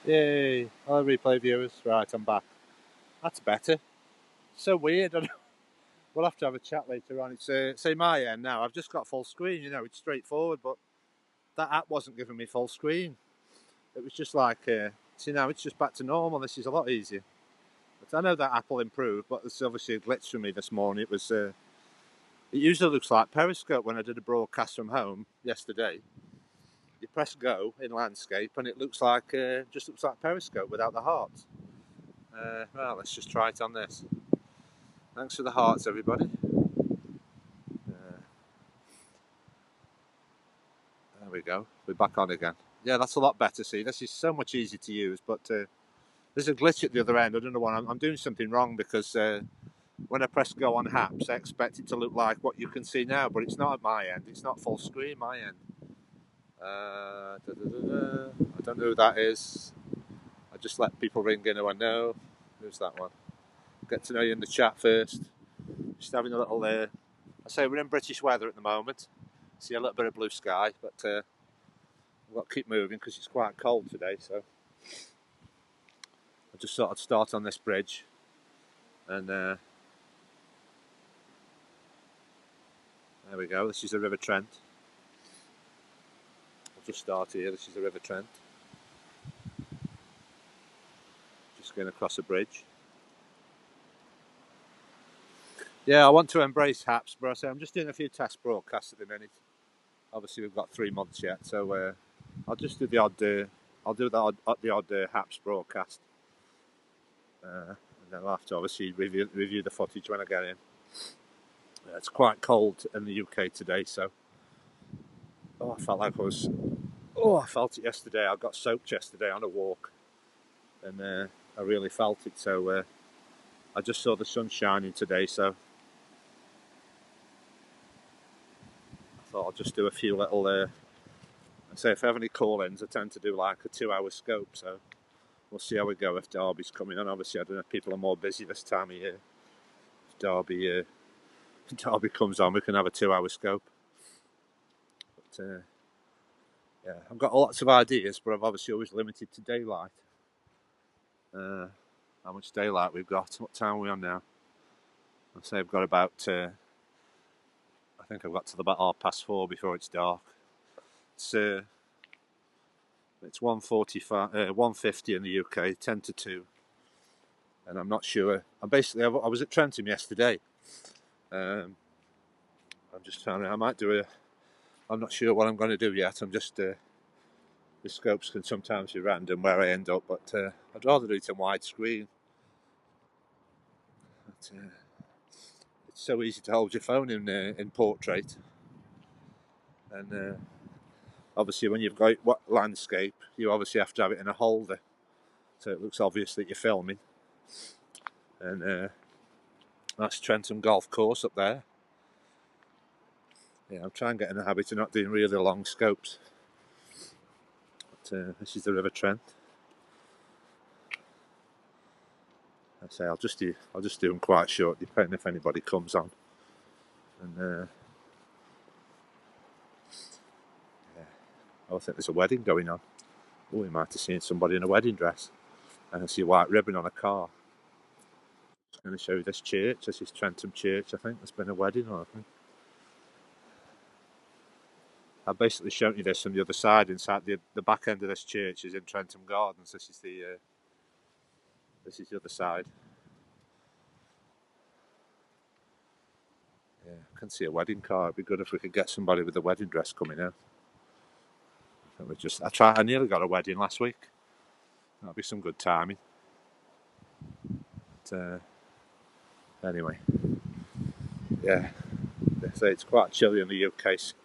Yay! Hello, replay viewers. Right, I'm back. That's better. So weird. We'll have to have a chat later on. It's say my end now. I've just got full screen. It's straightforward, but that app wasn't giving me full screen. It was just like, see now it's just back to normal. This is a lot easier. But I know that app will improve, but it's obviously a glitch for me this morning. It usually looks like Periscope when I did a broadcast from home yesterday. You press go in landscape, and it looks like just looks like Periscope without the hearts. Well, let's just try it on this. Thanks for the hearts, everybody. There we go. We're back on again. Yeah, that's a lot better. See, this is so much easier to use, but there's a glitch at the other end. I don't know what I'm doing something wrong because when I press go on apps, I expect it to look like what you can see now, but it's not at my end. It's not full screen my end. I don't know who that is. I just let people ring in who I know. Who's that one? Get to know you in the chat first. Just having a little. I say we're in British weather at the moment. See a little bit of blue sky, but we've got to keep moving because it's quite cold today. So I just thought I'd start on this bridge, and there we go. This is the River Trent. I'll just start here. This is the River Trent. Just going across a bridge. Yeah, I want to embrace HAPS, but I say I'm just doing a few test broadcasts at the minute. Obviously, we've got 3 months yet, so I'll just do the odd. I'll do the odd HAPS broadcast, and then I'll have to obviously review the footage when I get in. It's quite cold in the UK today, so I felt like I was. I felt it yesterday. I got soaked yesterday on a walk, and I really felt it. So I just saw the sun shining today, so I thought I'll just do a few little. I say if I have any call-ins, I tend to do like a 2-hour scope. So we'll see how we go if Derby's coming on. Obviously, I don't know if people are more busy this time of year. If Derby comes on, we can have a 2-hour scope. But yeah, I've got lots of ideas, but I'm obviously always limited to daylight. How much daylight we've got? What time are we on now? I'd say I've got about. I think I've got till about 4:30 before it's dark. It's 1:45, 1:50 in the UK, 10 to 2, and I'm not sure. I was at Trentham yesterday. I'm just trying to. I might do a. I'm not sure what I'm going to do yet. I'm just. The scopes can sometimes be random where I end up, but I'd rather do it on widescreen. But, it's so easy to hold your phone in portrait, and obviously when you've got landscape, you obviously have to have it in a holder, so it looks obvious that you're filming. And that's Trenton Golf Course up there. Yeah, I'm trying to get in the habit of not doing really long scopes. But this is the River Trent. I say I'll just do them quite short, depending if anybody comes on. And yeah, I think there's a wedding going on. Oh, we might have seen somebody in a wedding dress. And I see a white ribbon on a car. I'm going to show you this church. This is Trenton Church, I think. There's been a wedding on, I think. I've basically shown you this from the other side. Inside the back end of this church is in Trenton Gardens. This is the other side. Yeah, I can see a wedding car. It'd be good if we could get somebody with a wedding dress coming out. I nearly got a wedding last week. That'll be some good timing. But, anyway, yeah, they say it's quite chilly in the UK, so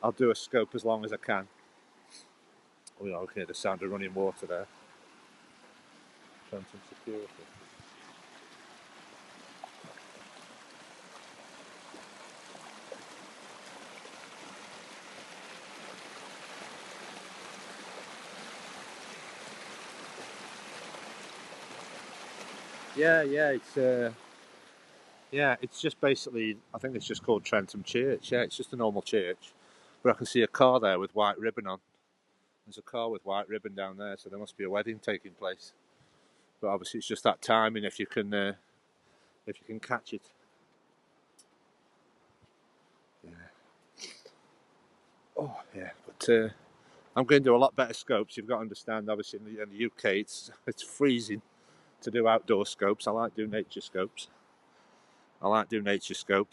I'll do a scope as long as I can. We can hear the sound of running water there. Trenton security. It's just basically, I think it's just called Trenton Church. Yeah, it's just a normal church, but I can see a car there with white ribbon on. There's a car with white ribbon down there, so there must be a wedding taking place. But obviously, it's just that timing if you can catch it. Yeah. Oh yeah, but I'm going to do a lot better scopes. You've got to understand. Obviously, in the UK, it's freezing to do outdoor scopes. I like doing nature scopes.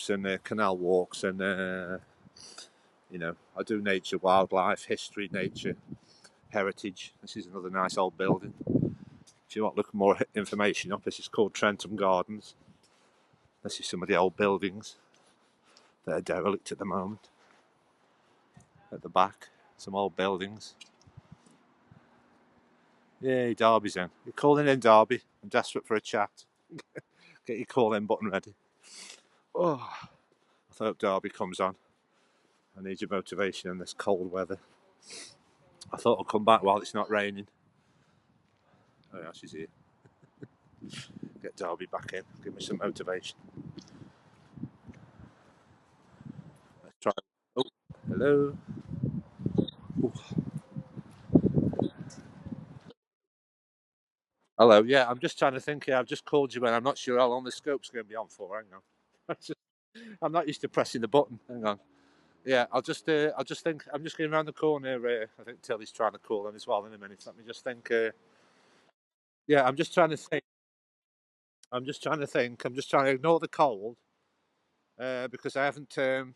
And canal walks, and I do nature, wildlife, history, nature, heritage. This is another nice old building. If you want to look more information up, this is called Trenton Gardens. This is some of the old buildings that are derelict at the moment. At the back, some old buildings. Yay, Derby's in. You're calling in, Derby. I'm desperate for a chat. Get your call in button ready. Oh, I hope Derby comes on. I need your motivation in this cold weather. I thought I'd come back while it's not raining. Oh yeah, she's here. Get Derby back in. Give me some motivation. Let's try. Oh, hello. Ooh. Hello. Yeah, I'm just trying to think here. I've just called you, and I'm not sure how long the scope's going to be on for. Hang on. I'm not used to pressing the button. Hang on. Yeah, I'll just think. I'm just going around the corner. I think Tilly's trying to call in as well in a minute. Let me just think. Yeah, I'm just trying to think. I'm just trying to think. I'm just trying to ignore the cold because I haven't. I'm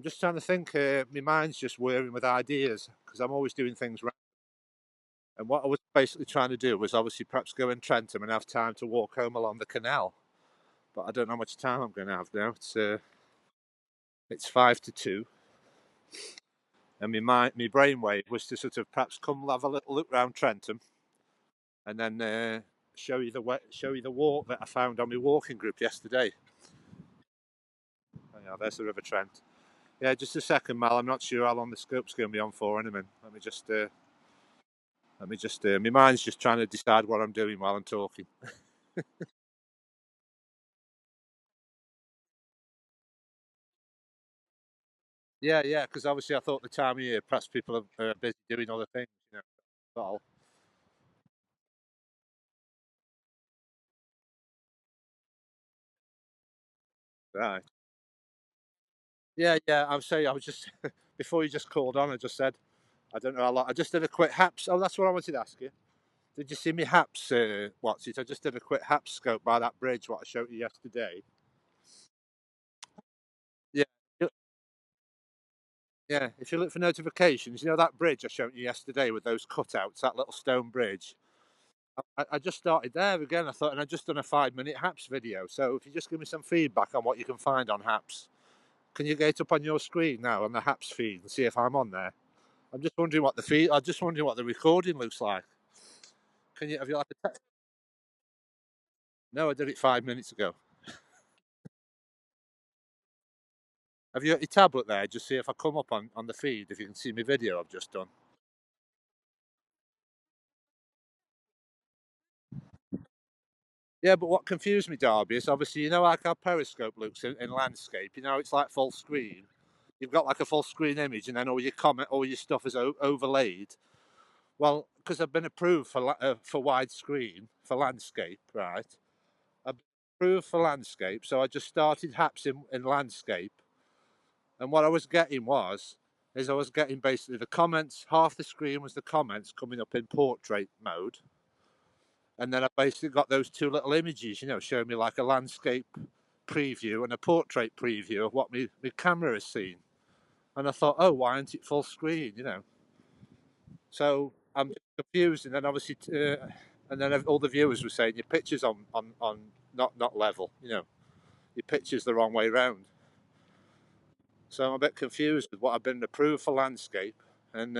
just trying to think. My mind's just whirring with ideas because I'm always doing things right. And what I was basically trying to do was obviously perhaps go in Trentham and have time to walk home along the canal. But I don't know how much time I'm going to have now. It's 5 to 2, and my brainwave was to sort of perhaps come have a little look round Trentham, and then show you the walk that I found on my walking group yesterday. Oh, yeah, there's the River Trent. Yeah, just a second, Mal. I'm not sure how long the scope's going to be on for. In a minute. Let me just. My mind's just trying to decide what I'm doing while I'm talking. Yeah, yeah, because obviously I thought the time of year, perhaps people are busy doing other things. That's all. Right. Yeah, yeah. I'm saying I was just before you just called on. I just said I don't know how long. I just did a quick haps. Oh, that's what I wanted to ask you. Did you see me haps? What's it? I just did a quick haps scope by that bridge. What I showed you yesterday. Yeah, yeah. If you look for notifications, you know that bridge I showed you yesterday with those cutouts, that little stone bridge. I just started there again. I thought, and I just done a 5 minute haps video. So if you just give me some feedback on what you can find on haps, can you get it up on your screen now on the haps feed and see if I'm on there? I'm just wondering what the feed. I'm just wondering what the recording looks like. Can you have you like a No, I did it 5 minutes ago. Have you got your tablet there? Just see if I come up on the feed, if you can see my video I've just done. Yeah, but what confused me, Darby, is obviously, like how periscope looks in landscape. It's like full screen. You've got like a full screen image, and then all your stuff is overlaid. Well, because I've been approved for widescreen for landscape, right? I've been approved for landscape, so I just started haps in landscape, and what I was getting is I was getting basically the comments. Half the screen was the comments coming up in portrait mode, and then I basically got those two little images, showing me like a landscape preview and a portrait preview of what my camera has seen. And I thought, oh, why aren't it full screen? So I'm confused, and then obviously, and then all the viewers were saying your picture's on not level. Your picture's the wrong way round. So I'm a bit confused with what I've been approved for landscape, and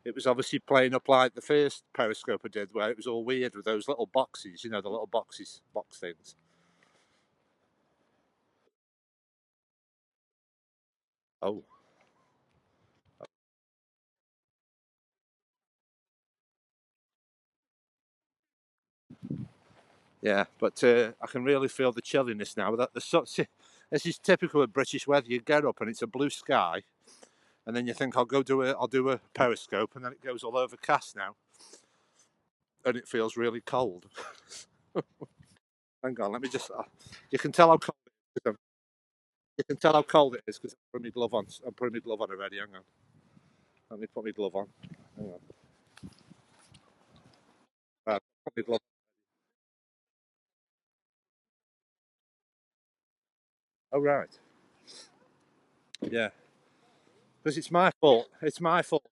it was obviously playing up like the first periscope I did, where it was all weird with those little boxes, the little box things. Oh, yeah, but I can really feel the chilliness now. This is typical of British weather. You get up and it's a blue sky, and then you think I'll do a periscope, and then it goes all overcast now, and it feels really cold. Hang on, let me just. You can tell how cold it is. You can tell how cold it is because I'm putting my glove on. I'm putting my glove on already. Hang on. Let me put my glove on. Hang on. Right, put my glove. Oh right. Yeah. Because it's my fault. It's my fault.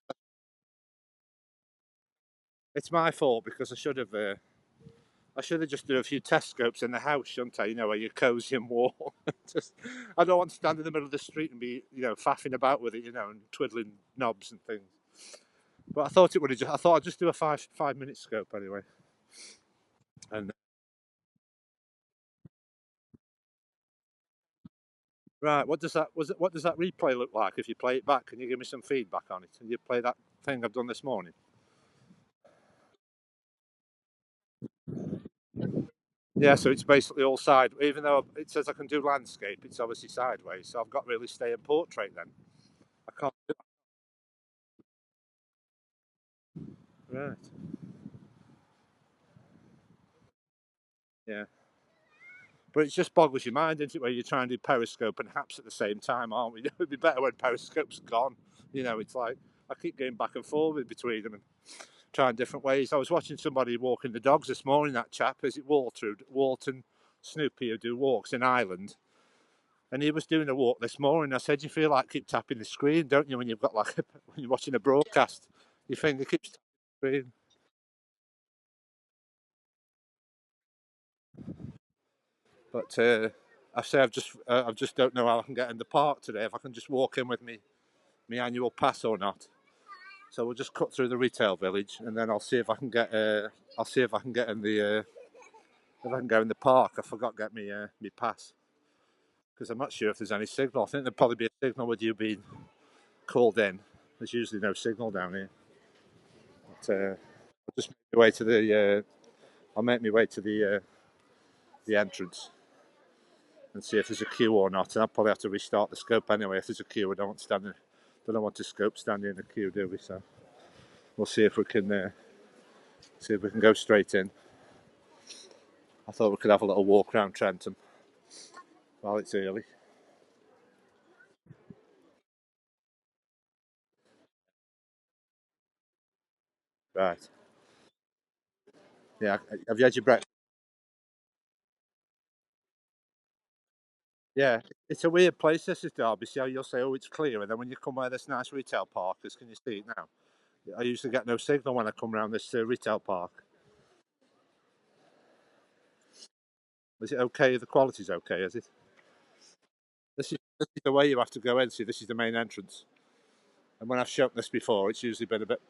It's my fault because I should have just done a few test scopes in the house, shouldn't I? You know, where you're cosy and warm. Just, I don't want to stand in the middle of the street and be, faffing about with it, and twiddling knobs and things. But I thought it would have. I thought I'd just do a 5 minute scope anyway. And right, what does that replay look like if you play it back? Can you give me some feedback on it? And you play that thing I've done this morning. Yeah, so it's basically all side. Even though it says I can do landscape, it's obviously sideways. So I've got really stay in portrait then. I can't. Right. Yeah. But it just boggles your mind, isn't it, where you're trying to do periscope and haps at the same time, aren't we? It'd be better when periscope's gone. It's like I keep going back and forward between them and trying different ways. I was watching somebody walking the dogs this morning, that chap, is it Walton Snoopy, who do walks in Ireland. And he was doing a walk this morning. I said, you feel like keep tapping the screen, don't you, when you've got when you're watching a broadcast? Your finger keeps tapping the screen. But I say I just don't know how I can get in the park today. If I can just walk in with me annual pass or not. So we'll just cut through the retail village, and then I'll see if I can get. I'll see if I can get in the. If I can go in the park. I forgot to get me pass because I'm not sure if there's any signal. I think there'd probably be a signal with you being called in. There's usually no signal down here. But I'll just make my way to the. I'll make my way to the entrance and see if there's a queue or not. And I'll probably have to restart the scope anyway if there's a queue. I don't want to scope standing in a queue, do we? So we'll see if we can go straight in. I thought we could have a little walk around Trentham while it's early. Right. Yeah. Have you had your breakfast? Yeah. It's a weird place, this is Derby. See how you'll say, oh, it's clear. And then when you come where this nice retail park is, can you see it now? I usually get no signal when I come around this retail park. Is it okay? The quality's okay, is it? This is the way you have to go in. See, this is the main entrance. And when I've shown this before, it's usually been a bit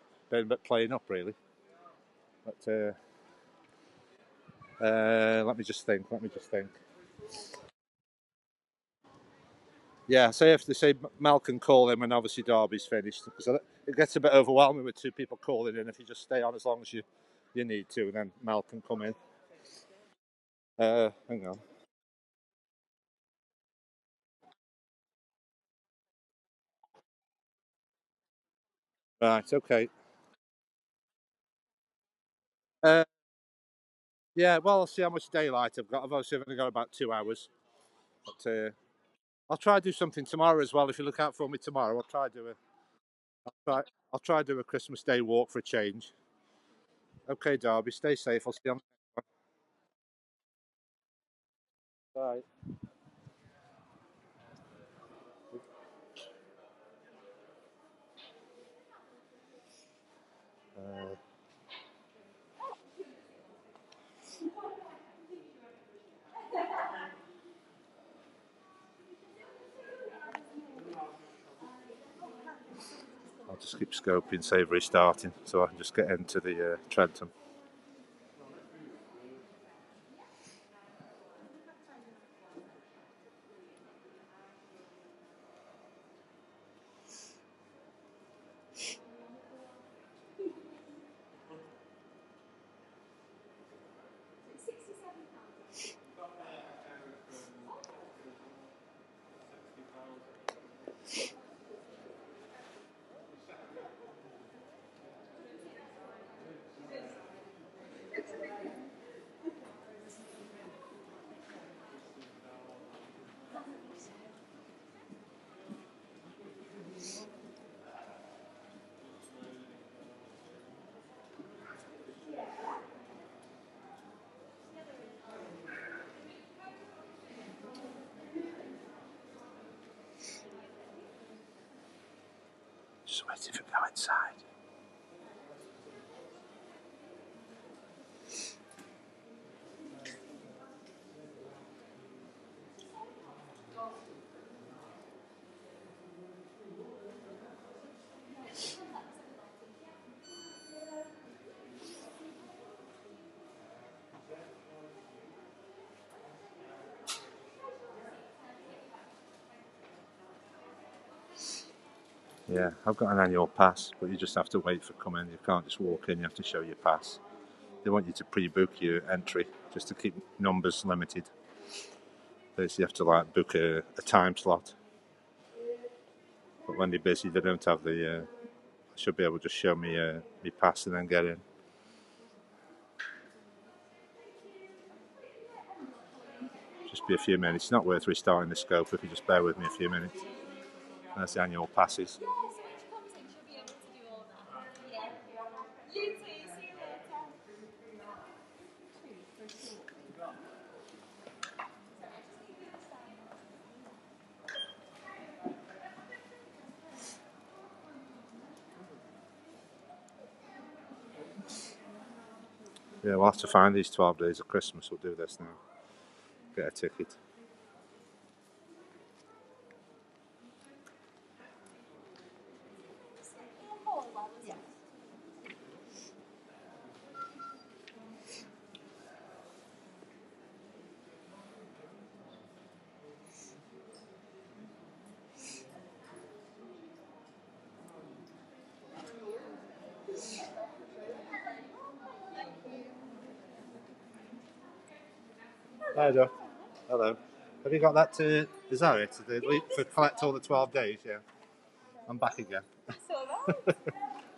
playing up, really. But let me just think. Yeah, say if they say Mel can call in when obviously Derby's finished, because it gets a bit overwhelming with two people calling in. If you just stay on as long as you need to, and then Mel can come in. Hang on. Right, okay. Uh, yeah, well, I'll see how much daylight I've got. I've obviously only got about 2 hours, but I'll try to do something tomorrow as well. If you look out for me tomorrow, I'll try to do a Christmas Day walk for a change. Okay, Derby, stay safe. I'll see you on. Bye. I'll just keep scoping, save restarting, so I can just get into the Trentham. Just waiting for go inside. Yeah, I've got an annual pass, but you just have to wait for coming. You can't just walk in, you have to show your pass. They want you to pre-book your entry just to keep numbers limited. So you have to like book a time slot. But when they're busy, they don't have the. I should be able to just show me my pass and then get in. Just be a few minutes. It's not worth restarting the scope if you just bear with me a few minutes. That's the annual passes. Yeah, we'll have to find these 12 days of Christmas. We'll do this now. Get a ticket. Hi, Joe. Hello. Have you got that to? Is that it? To collect all the 12 days? Yeah. I'm back again.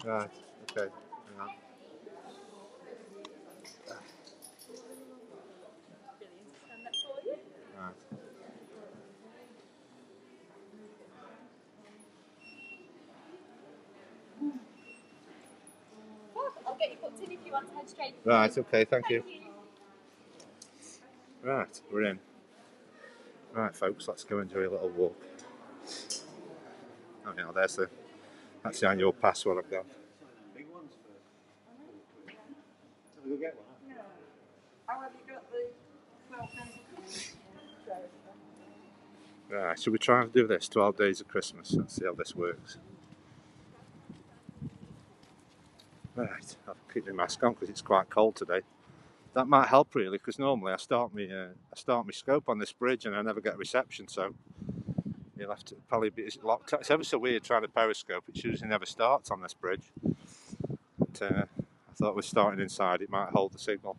Right. Okay. Hang on. Right. I'll get you booked in if you want to head straight. Right. Okay. Thank you. Right. We're in. Right, folks. Let's go and do a little walk. Oh, yeah. That's the annual pass what I've got. Big ones first. Shall we go get one? No. How have you got the 12 days? Right. Should we try and do this? 12 days of Christmas. Let's see how this works. Right. I'll keep my mask on because it's quite cold today. That might help really, because normally I start my scope on this bridge and I never get reception. So you'll have to probably be locked. It's ever so weird trying to periscope. It usually never starts on this bridge. But I thought we're starting inside. It might hold the signal.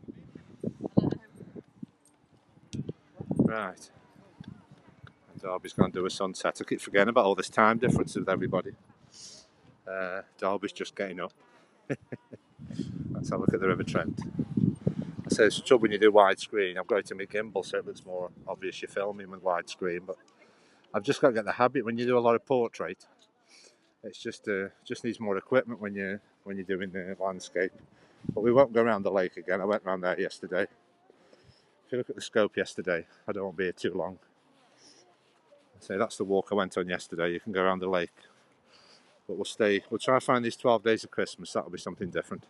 Right. And Darby's going to do a sunset. I keep forgetting about all this time difference with everybody. Darby's just getting up. Let's have a look at the River Trent. I say it's trouble when you do widescreen. I've got it to my gimbal so it looks more obvious you're filming with widescreen, but I've just got to get the habit when you do a lot of portrait. It's just needs more equipment when you're doing the landscape. But we won't go around the lake again. I went around there yesterday. If you look at the scope yesterday, I don't want to be here too long. So that's the walk I went on yesterday. You can go around the lake. But we'll try to find these 12 days of Christmas. That'll be something different.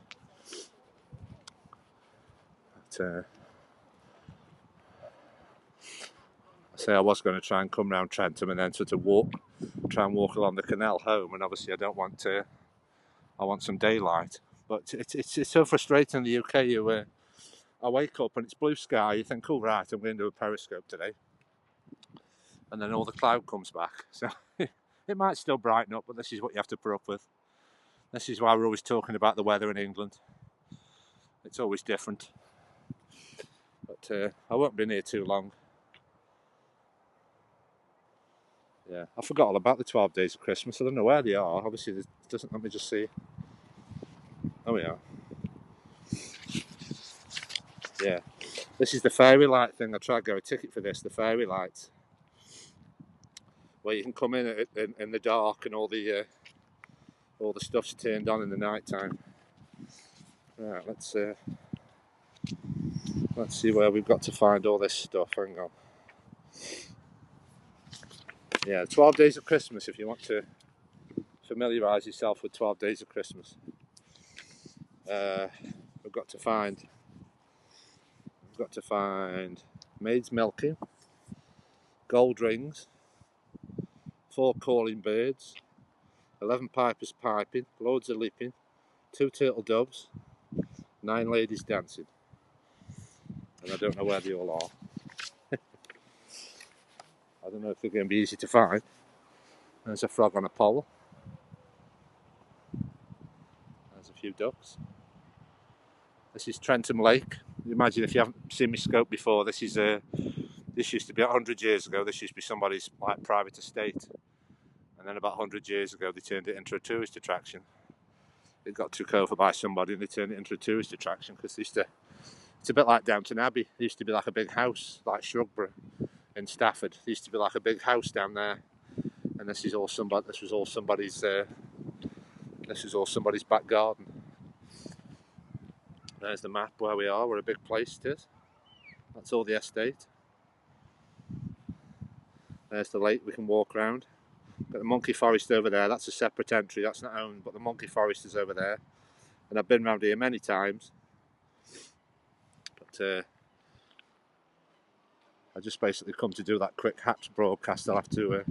But, I was going to try and come round Trentham and then sort of try and walk along the canal home. And obviously I don't want to. I want some daylight. But it's so frustrating in the UK. I wake up and it's blue sky. You think, oh right, I'm going to do a periscope today. And then all the cloud comes back. So it might still brighten up, but this is what you have to put up with. This is why we're always talking about the weather in England. It's always different. But I won't be near too long. Yeah, I forgot all about the 12 days of Christmas. I don't know where they are. Obviously, it doesn't. Let me just see. Oh, we are. Yeah, this is the fairy light thing. I tried to get a ticket for this. The fairy lights, where you can come in the dark and all the stuff's turned on in the night time. Right, let's see where we've got to find all this stuff. Hang on. Yeah, 12 days of Christmas if you want to familiarise yourself with 12 Days of Christmas. We've got to find maids milking, gold rings, 4 calling birds, 11 pipers piping, loads of leaping, 2 turtle doves, 9 ladies dancing. And I don't know where they all are. I don't know if they're going to be easy to find. There's a frog on a pole. There's a few ducks. This is Trenton Lake. Imagine if you haven't seen my scope before, this used to be 100 years ago, this used to be somebody's like private estate. And then about 100 years ago they turned it into a tourist attraction. It got took over by somebody and they turned it into a tourist attraction because it's a bit like Downton Abbey. There used to be like a big house, like Shrubbery in Stafford. There used to be like a big house down there, and this was all somebody's back garden. There's the map where we are. We're a big place it is. That's all the estate. There's the lake we can walk around. Got the monkey forest over there. That's a separate entry. That's not owned, but the monkey forest is over there. And I've been around here many times. But I just basically come to do that quick hatch broadcast. I'll have to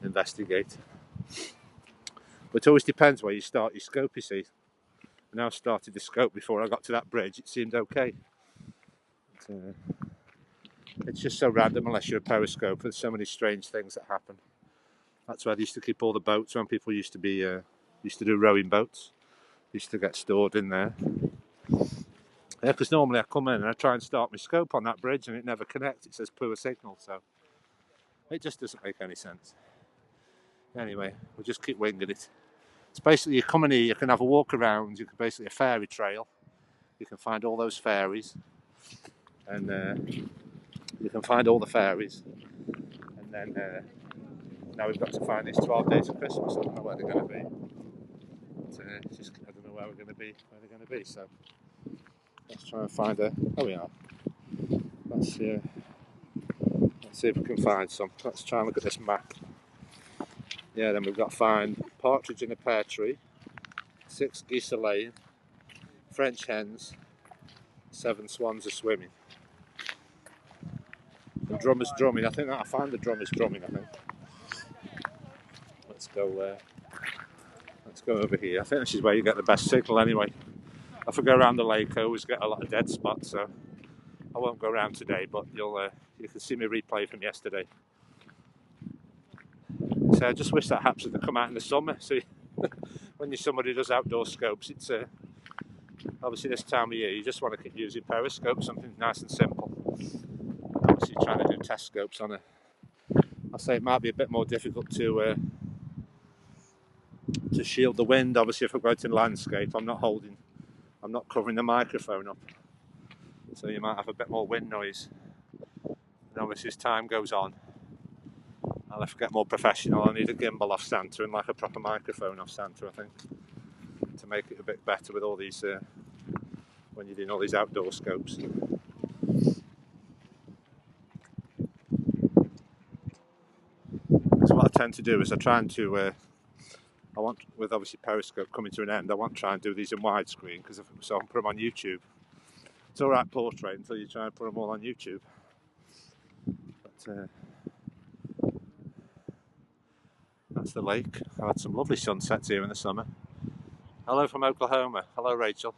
investigate. But it always depends where you start your scope, you see. I now started the scope before I got to that bridge. It seemed okay. But, it's just so random unless you're a periscope. There's so many strange things that happen. That's where they used to keep all the boats when people used to do rowing boats. They used to get stored in there. Yeah, because normally I come in and I try and start my scope on that bridge and it never connects. It says poor signal, so it just doesn't make any sense. Anyway, we'll just keep winging it. It's basically, you come in here, you can have a walk around, you can basically a fairy trail. You can find all those fairies. And you can find all the fairies. And then now we've got to find these 12 Days of Christmas. I don't know where they're going to be. But, I don't know where they're going to be. So let's try and find a. Oh, we are. Let's see if we can find some. Let's try and look at this map. Yeah, then we've got to find partridge in a pear tree, 6 geese a laying, French hens, 7 swans are swimming. The drummer's drumming. I think that I found the drummer's drumming. I think. Let's go over here. I think this is where you get the best signal anyway. If I go around the lake, I always get a lot of dead spots, so I won't go around today, but you can see me replay from yesterday. So I just wish that happens to come out in the summer. So when you're somebody who does outdoor scopes, it's obviously this time of year you just want to keep using periscope, something nice and simple. Obviously trying to do test scopes on I say it might be a bit more difficult to shield the wind. Obviously if I go out in landscape, I'm not covering the microphone up, so you might have a bit more wind noise. And obviously as time goes on, I'll have to get more professional. I need a gimbal off Santa and like a proper microphone off Santa, I think, to make it a bit better with all these when you're doing all these outdoor scopes. So what I tend to do is I try and I want, with obviously periscope coming to an end, I want to try and do these in widescreen so I can put them on YouTube. It's alright portrait until you try and put them all on YouTube. But that's the lake. I've had some lovely sunsets here in the summer. Hello from Oklahoma. Hello Rachel.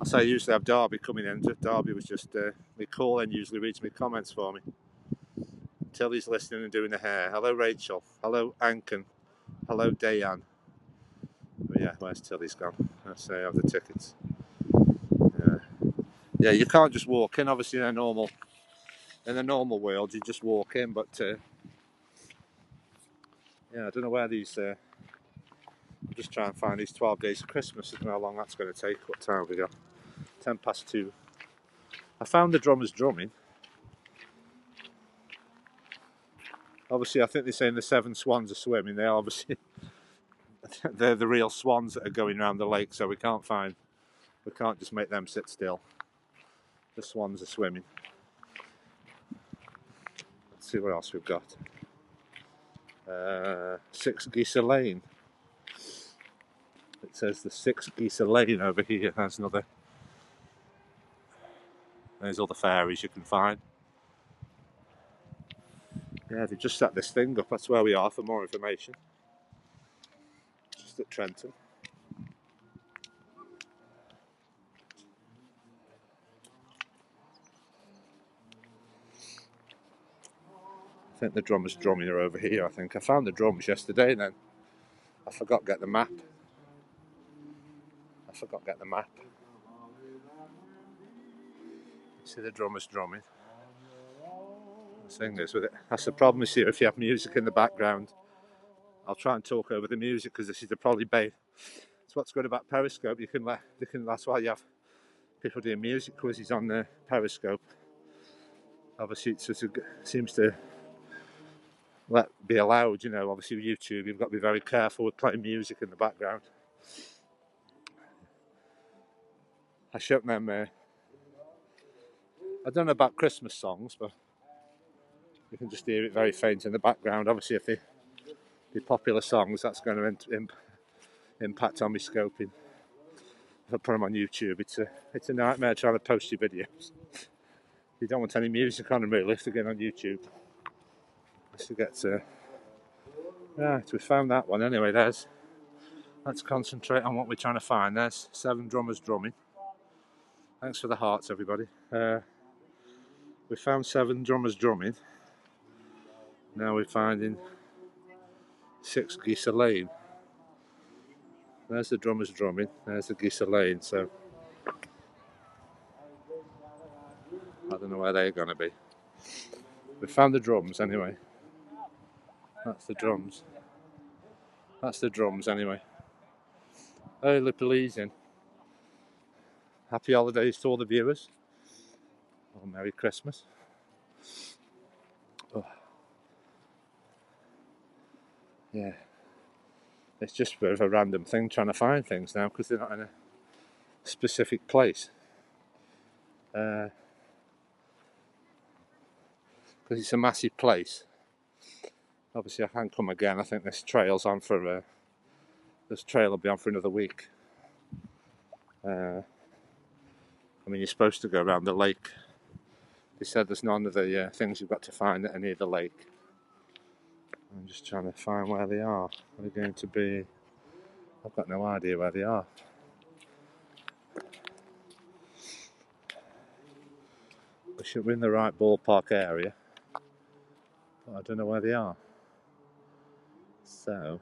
I say I usually have Darby coming in. Darby was just my call in, usually reads me comments for me. Tilly's listening and doing the hair. Hello Rachel. Hello Anken. Hello Dayan. But yeah, where's Tilly's gone? I say I have the tickets. Yeah, you can't just walk in. Obviously, in the normal world, you just walk in. But yeah, I don't know where these. I'm just trying to find these 12 Days of Christmas. I don't know how long that's going to take. What time have we got? 2:10. I found the drummers drumming. Obviously, I think they're saying the 7 swans are swimming. They're obviously they're the real swans that are going around the lake. So we can't just make them sit still. The swans are swimming. Let's see what else we've got. 6 geese a laying. says the 6 Geese Lane over here. There's other ferries you can find. Yeah, they've just set this thing up. That's where we are for more information. Just at Trenton. I think the drummers drumming are over here, I think. I found the drums yesterday and then I forgot to get the map. See the drummers drumming. The thing is with it, that's the problem is here, if you have music in the background, I'll try and talk over the music because this is probably bait. It's what's good about periscope. That's why you have people doing music quizzes on the periscope. Obviously it seems to be allowed, you know. Obviously with YouTube you've got to be very careful with playing music in the background. I showed them I don't know about Christmas songs, but you can just hear it very faint in the background. Obviously if they're popular songs, that's going to impact on my scoping. If I put them on YouTube, it's a nightmare trying to post your videos. You don't want any music on them really if they're going on YouTube. Let's get right, we found that one anyway. Let's concentrate on what we're trying to find. There's 7 drummers drumming. Thanks for the hearts, everybody. We found 7 drummers drumming. Now we're finding 6 Geese Lane. There's the drummers drumming. There's the Geese Lane. So I don't know where they're going to be. We found the drums anyway. That's the drums. Anyway. Early pleasing. Happy holidays to all the viewers. Oh, Merry Christmas. Oh. Yeah. It's just a bit of a random thing trying to find things now because they're not in a specific place. Because it's a massive place. Obviously I can't come again. I think this trail's on for this trail will be on for another week. I mean, you're supposed to go around the lake. They said there's none of the things you've got to find that are near the lake. I'm just trying to find where they are. They're going to be... I've got no idea where they are. We should be in the right ballpark area. But I don't know where they are. So...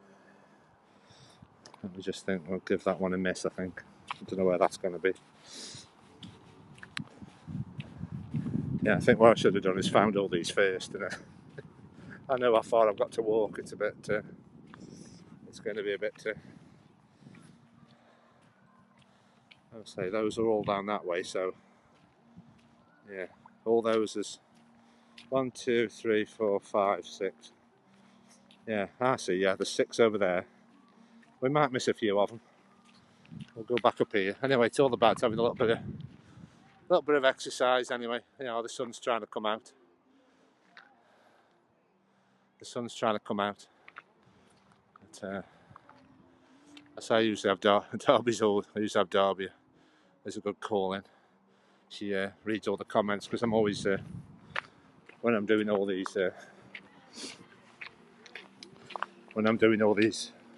let me just think, we'll give that one a miss, I think. I don't know where that's going to be. Yeah, I think what I should have done is found all these first. And I know how far I've got to walk. It's a bit... it's going to be a bit... I'll say those are all down that way, so... yeah, all those is 1, 2, 3, 4, 5, 6. Yeah, I see, yeah, there's 6 over there. We might miss a few of them. We'll go back up here. Anyway, it's all about having a little bit of exercise anyway. You know, the sun's trying to come out. But, I say I usually have Derby's all. I usually have Derby. There's a good call in. She reads all the comments because I'm always when I'm doing all these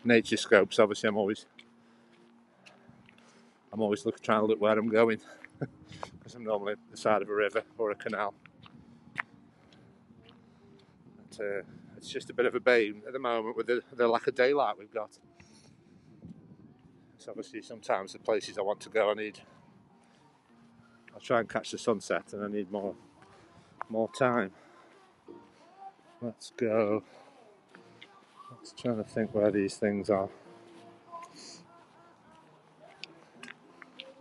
nature scopes. Obviously, I'm always trying to look where I'm going because I'm normally at the side of a river or a canal. But, it's just a bit of a bane at the moment with the lack of daylight we've got. So obviously sometimes the places I want to go I'll try and catch the sunset and I need more time. Let's go. Let's try to think where these things are.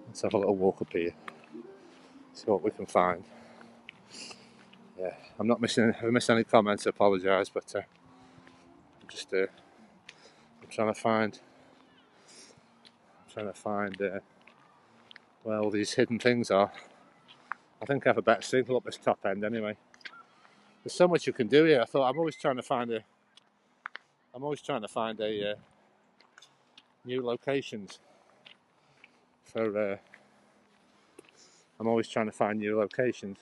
Let's have a little walk up here. See what we can find. Yeah, I'm not missing. If I miss any comments, I apologise. But I'm trying to find. Where all these hidden things are. I think I have a better signal up this top end anyway. There's so much you can do here. I thought I'm always trying to find new locations. I'm always trying to find new locations.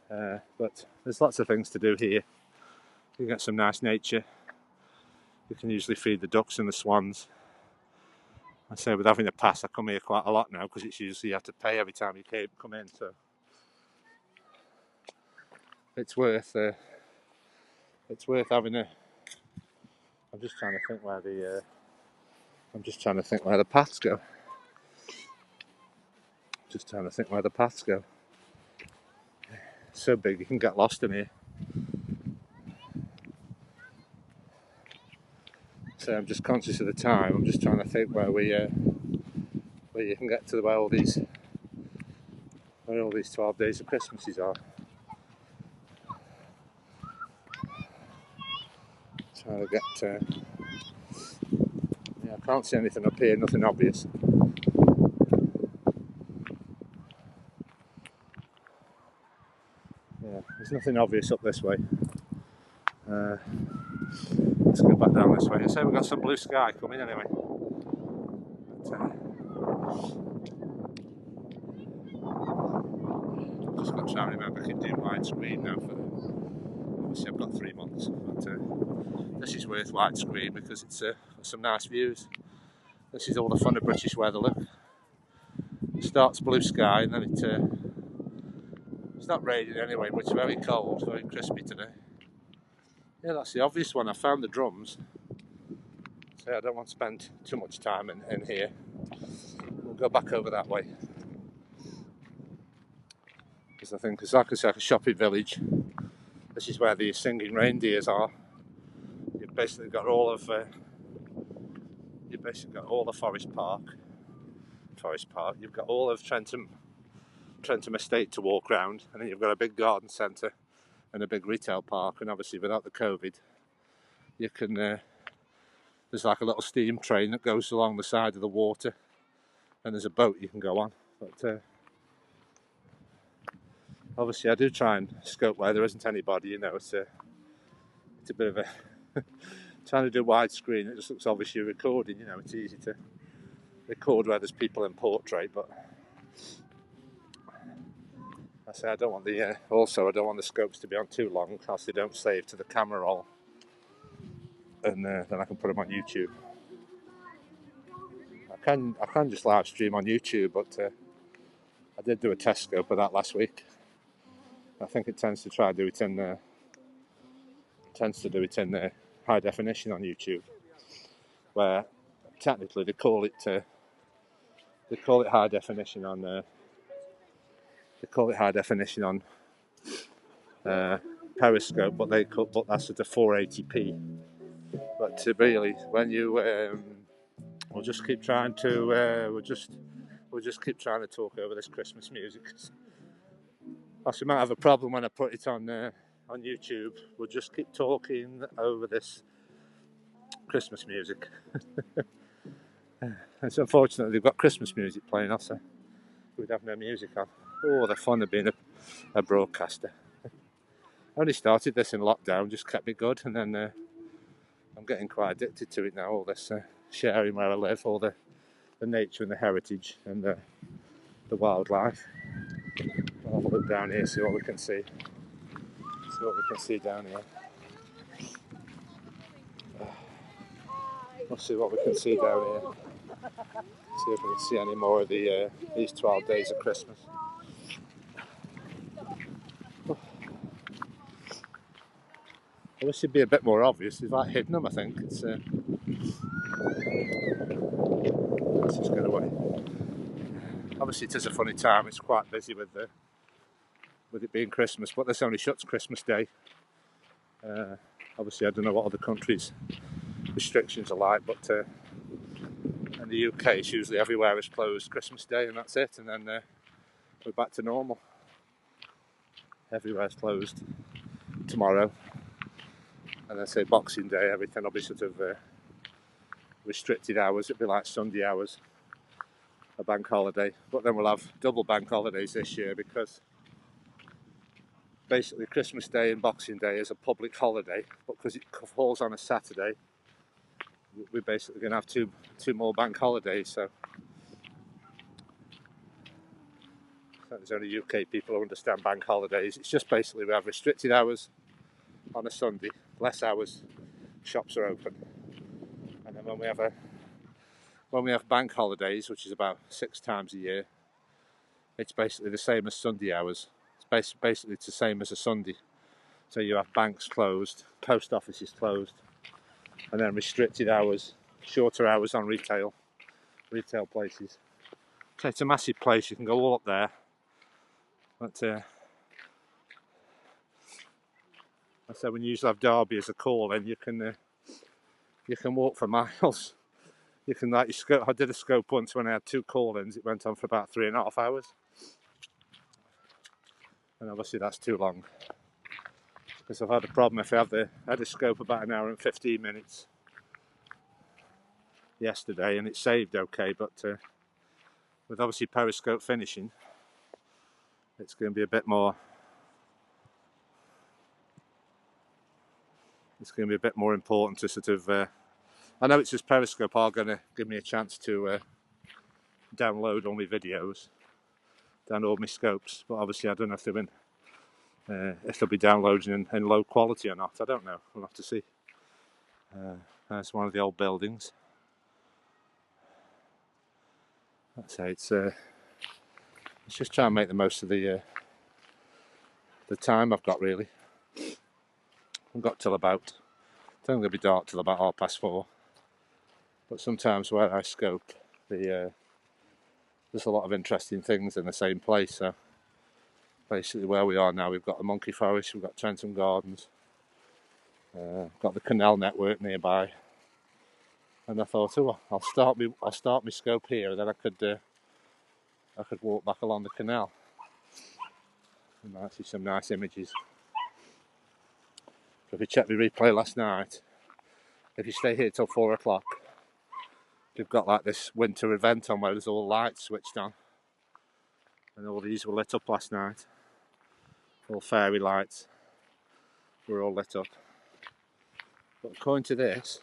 But there's lots of things to do here. You get some nice nature. You can usually feed the ducks and the swans. I say with having a pass, I come here quite a lot now because it's usually you have to pay every time you come in. So it's worth having a. I'm just trying to think where the paths go. Just trying to think where the paths go. It's so big you can get lost in here. So I'm just conscious of the time. I'm just trying to think where you can get to where all these 12 days of Christmases are. Trying to get. I can't see anything up here. Nothing obvious. Yeah, there's nothing obvious up this way. Let's go back down this way. I say we've got some blue sky coming anyway. But, just got to try and remember I can do widescreen now for. Obviously, I've got 3 months, but this is worth widescreen because it's some nice views. This is all the fun of British weather. Look, it starts blue sky and then it's not raining anyway, but it's very cold, very crispy today. Yeah, that's the obvious one. I found the drums. So I don't want to spend too much time in here. We'll go back over that way. Because I think it's like a shopping village. This is where the singing reindeers are. You've basically got all of the Forest Park. You've got all of Trentham Estate to walk around, and then you've got a big garden centre and a big retail park. And obviously, without the COVID, you can. There's like a little steam train that goes along the side of the water, and there's a boat you can go on. But obviously, I do try and scope where there isn't anybody. You know, it's a bit of a trying to do widescreen. It just looks obvious you're recording. You know, it's easy to record where there's people in portrait, but I say I don't want the scopes to be on too long, else they don't save to the camera roll, and then I can put them on YouTube. I can just live stream on YouTube, but I did do a test scope of that last week. I think it tends to do it in high definition on YouTube, where technically they call it high definition on periscope, but that's at a 480p. But really, when you we'll just keep trying to talk over this Christmas music. We might have a problem when I put it on YouTube. We'll just keep talking over this Christmas music. It's unfortunate they've got Christmas music playing also. We'd have no music on. Oh, the fun of being a broadcaster. I only started this in lockdown, just kept it good, and then I'm getting quite addicted to it now. All this sharing where I live, all the nature and the heritage and the wildlife. I'll have a look down here, see what we can see. See what we can see down here. Let's see what we can see down here. See if we can see any more of these 12 days of Christmas. I wish it'd be a bit more obvious. It's like hidden them, I think. Let's just get away. Obviously, it is a funny time. It's quite busy with it being Christmas, but this only shuts Christmas Day. Obviously, I don't know what other countries' restrictions are like, but in the UK, it's usually everywhere is closed Christmas Day, and that's it. And then we're back to normal. Everywhere's closed tomorrow. And then say Boxing Day, everything will be sort of restricted hours. It'll be like Sunday hours, a bank holiday. But then we'll have double bank holidays this year because basically Christmas Day and Boxing Day is a public holiday, but because it falls on a Saturday, we're basically going to have two more bank holidays. So There's only UK people who understand bank holidays. It's just basically we have restricted hours on a Sunday, less hours, shops are open. And then when we have bank holidays, which is about 6 times a year, it's basically the same as Sunday hours. It's basically the same as a Sunday. So you have banks closed, post offices closed, and then restricted hours, shorter hours on retail places. So it's a massive place. You can go all up there, but I said when you usually have Derby as a call, and you can walk for miles. You can I did a scope once when I had 2 call-ins. It went on for about 3.5 hours, and obviously that's too long. Because I've had a problem if I had a scope about 1 hour and 15 minutes yesterday, and it saved okay, but with obviously periscope finishing, it's going to be a bit more. It's going to be a bit more important to sort of. I know it's just periscope are going to give me a chance to download all my videos, download all my scopes, but obviously I don't know if they'll be downloading in low quality or not. I don't know. We'll have to see. That's one of the old buildings. Let's say it's just trying to make the most of the time I've got really. I've got till about. I think it'll be dark till about 4:30. But sometimes where I scope, there's a lot of interesting things in the same place. So basically, where we are now, we've got the monkey forest, we've got Trenton Gardens, got the canal network nearby, and I thought, oh, I'll start my scope here, and then I could walk back along the canal. And I see some nice images. If you check the replay last night, if you stay here till 4:00, we've got like this winter event on where there's all lights switched on, and all these were lit up last night. All fairy lights were all lit up. But according to this,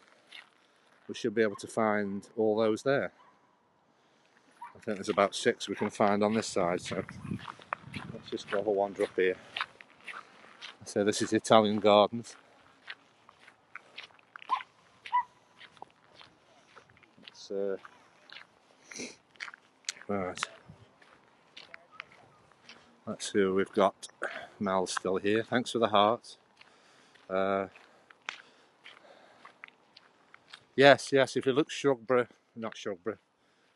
we should be able to find all those there. I think there's about 6 we can find on this side, so let's just go have a wander up here. So this is Italian Gardens. It's right. Let's see who we've got. Mel's still here. Thanks for the hearts. Yes. If you look not Shrubbery.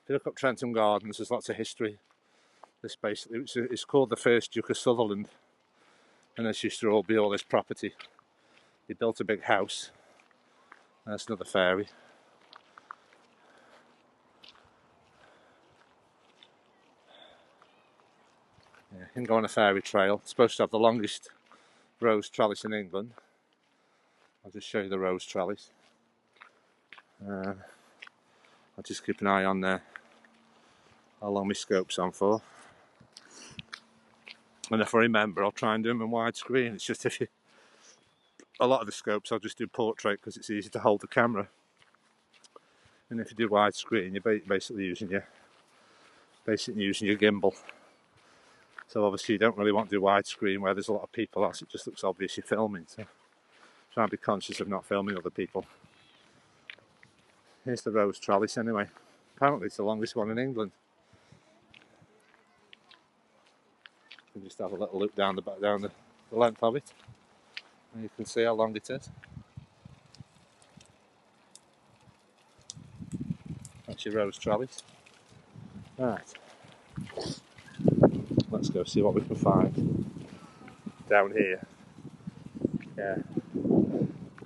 If you look up Trenton Gardens, there's lots of history. This basically, it's called the first Duke of Sutherland, and this used to all be all this property. He built a big house. That's another fairy. Yeah, you can go on a fairy trail. It's supposed to have the longest rose trellis in England. I'll just show you the rose trellis. I'll just keep an eye on how long my scope's on for. And if I remember, I'll try and do them in widescreen. It's just a lot of the scopes I'll just do portrait because it's easy to hold the camera. And if you do widescreen, you're basically using your gimbal. So obviously you don't really want to do widescreen where there's a lot of people, else it just looks obvious you're filming. So try and be conscious of not filming other people. Here's the rose trellis anyway. Apparently it's the longest one in England. You can just have a little look down the length of it, and you can see how long it is. That's your rose trellis. Right. Let's go see what we can find down here. Yeah.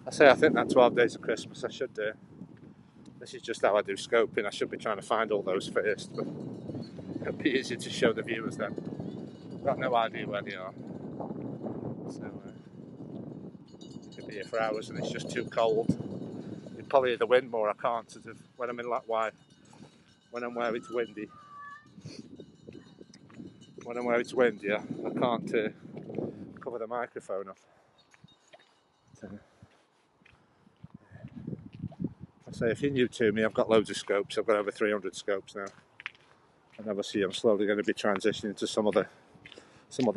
I think that 12 Days of Christmas I should do. This is just how I do scoping. I should be trying to find all those first, but it'll be easier to show the viewers then. I've got no idea where they are. So you could be here for hours and it's just too cold. You probably hear the wind more. I can't sort of when I'm in where it's windy. When I'm where it's windy, I can't cover the microphone off. I say if you're new to me, I've got loads of scopes. I've got over 300 scopes now. And obviously I'm slowly going to be transitioning to some other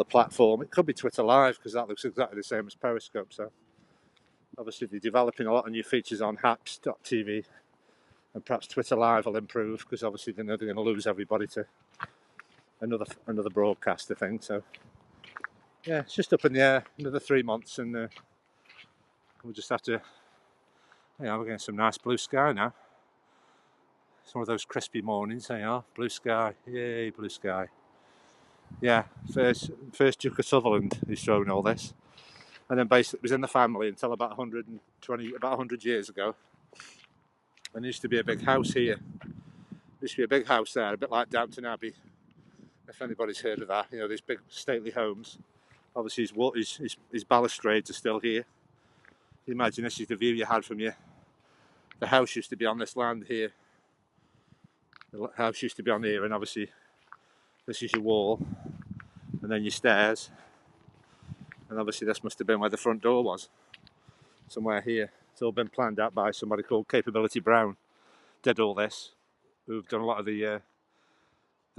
platform. It could be Twitter Live, because that looks exactly the same as Periscope. So obviously they're developing a lot of new features on Haps.tv, and perhaps Twitter Live will improve, because obviously they know they're going to lose everybody to another broadcaster thing. So yeah, it's just up in the air. Another 3 months, and we'll just have to. We're getting some nice blue sky now. It's one of those crispy mornings. They are blue sky. Yay, blue sky. Yeah, first Duke of Sutherland who's thrown all this, and then basically it was in the family until about 100 years ago. And there used to be a big house here. There used to be a big house there, a bit like Downton Abbey, if anybody's heard of that. These big stately homes. Obviously his balustrades are still here. You imagine this is the view you had from the house used to be on this land here. The house used to be on here, and obviously this is your wall, and then your stairs, and obviously this must have been where the front door was, somewhere here. It's all been planned out by somebody called Capability Brown. Did all this, who've done a lot of the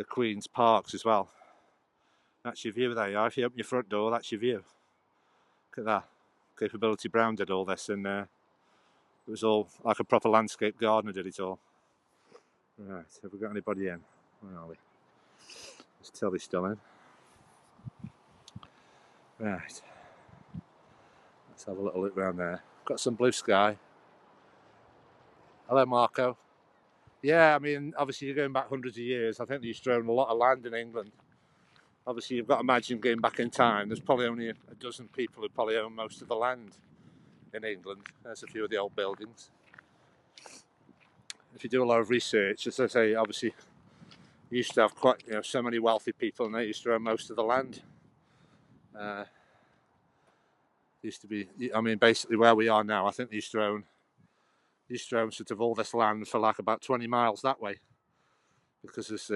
Queen's parks as well. That's your view there. If you open your front door, that's your view. Look at that. Capability Brown did all this, and it was all like a proper landscape gardener did it all. Right, have we got anybody in? Where are we? Is Tilly still in? Right. Let's have a little look around there. Got some blue sky. Hello, Marco. Yeah, I mean, obviously you're going back hundreds of years. I think they used to own a lot of land in England. Obviously, you've got to imagine going back in time. There's probably only a dozen people who probably own most of the land in England. There's a few of the old buildings. If you do a lot of research, as I say, obviously you used to have quite, so many wealthy people, and they used to own most of the land. Used to be, I mean, basically where we are now, I think they used to own sort of all this land for like about 20 miles that way, because there's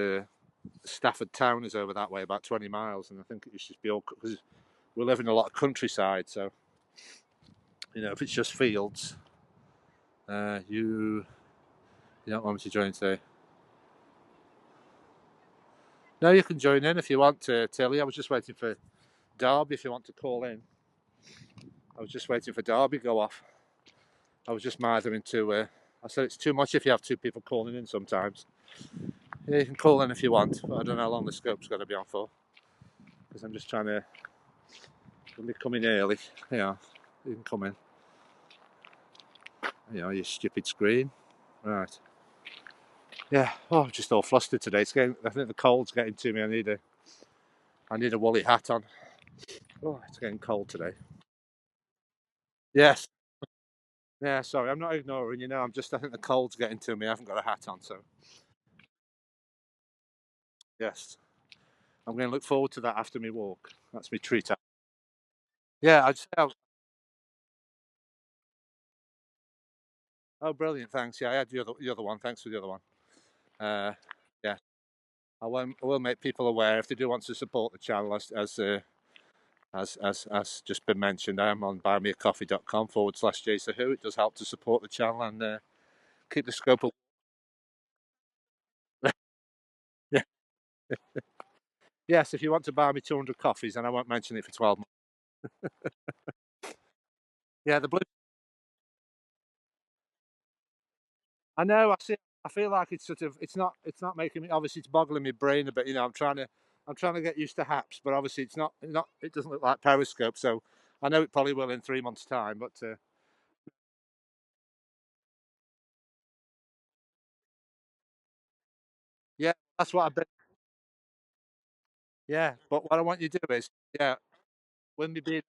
Stafford town is over that way about 20 miles, and I think it used to be all, because we live in a lot of countryside, so if it's just fields, you don't want me to join today. No, you can join in if you want to, Tilly. I was just waiting for Derby if you want to call in. I was just waiting for Derby to go off. I was just mithering to. I said it's too much if you have two people calling in sometimes. Yeah, you can call in if you want, but I don't know how long the scope's going to be on for, because I'm just trying to. Let me come in early. Yeah, you can come in. Your stupid screen. Right. Yeah. Oh, I'm just all flustered today. I think the cold's getting to me. I need a woolly hat on. Oh, it's getting cold today. Yes. Yeah. Sorry, I'm not ignoring you. I think the cold's getting to me. I haven't got a hat on, so. Yes. I'm going to look forward to that after my walk. That's my treat. Yeah, I'd say. Oh, brilliant! Thanks. Yeah, I had the other one. Thanks for the other one. Yeah, I will make people aware if they do want to support the channel, as just been mentioned. I am on buymeacoffee.com/JSahoo. It does help to support the channel and keep the scope of. Yeah. Yes, if you want to buy me 200 coffees, and I won't mention it for 12 months. Yeah, the blue. I know. I feel like it's sort of. It's not making me. Obviously, it's boggling my brain a bit. I'm trying to get used to Haps, but obviously, it's not. It doesn't look like Periscope. So I know it probably will in 3 months' time. But yeah, that's what I've been. Yeah, but what I want you to do is, yeah, when we be.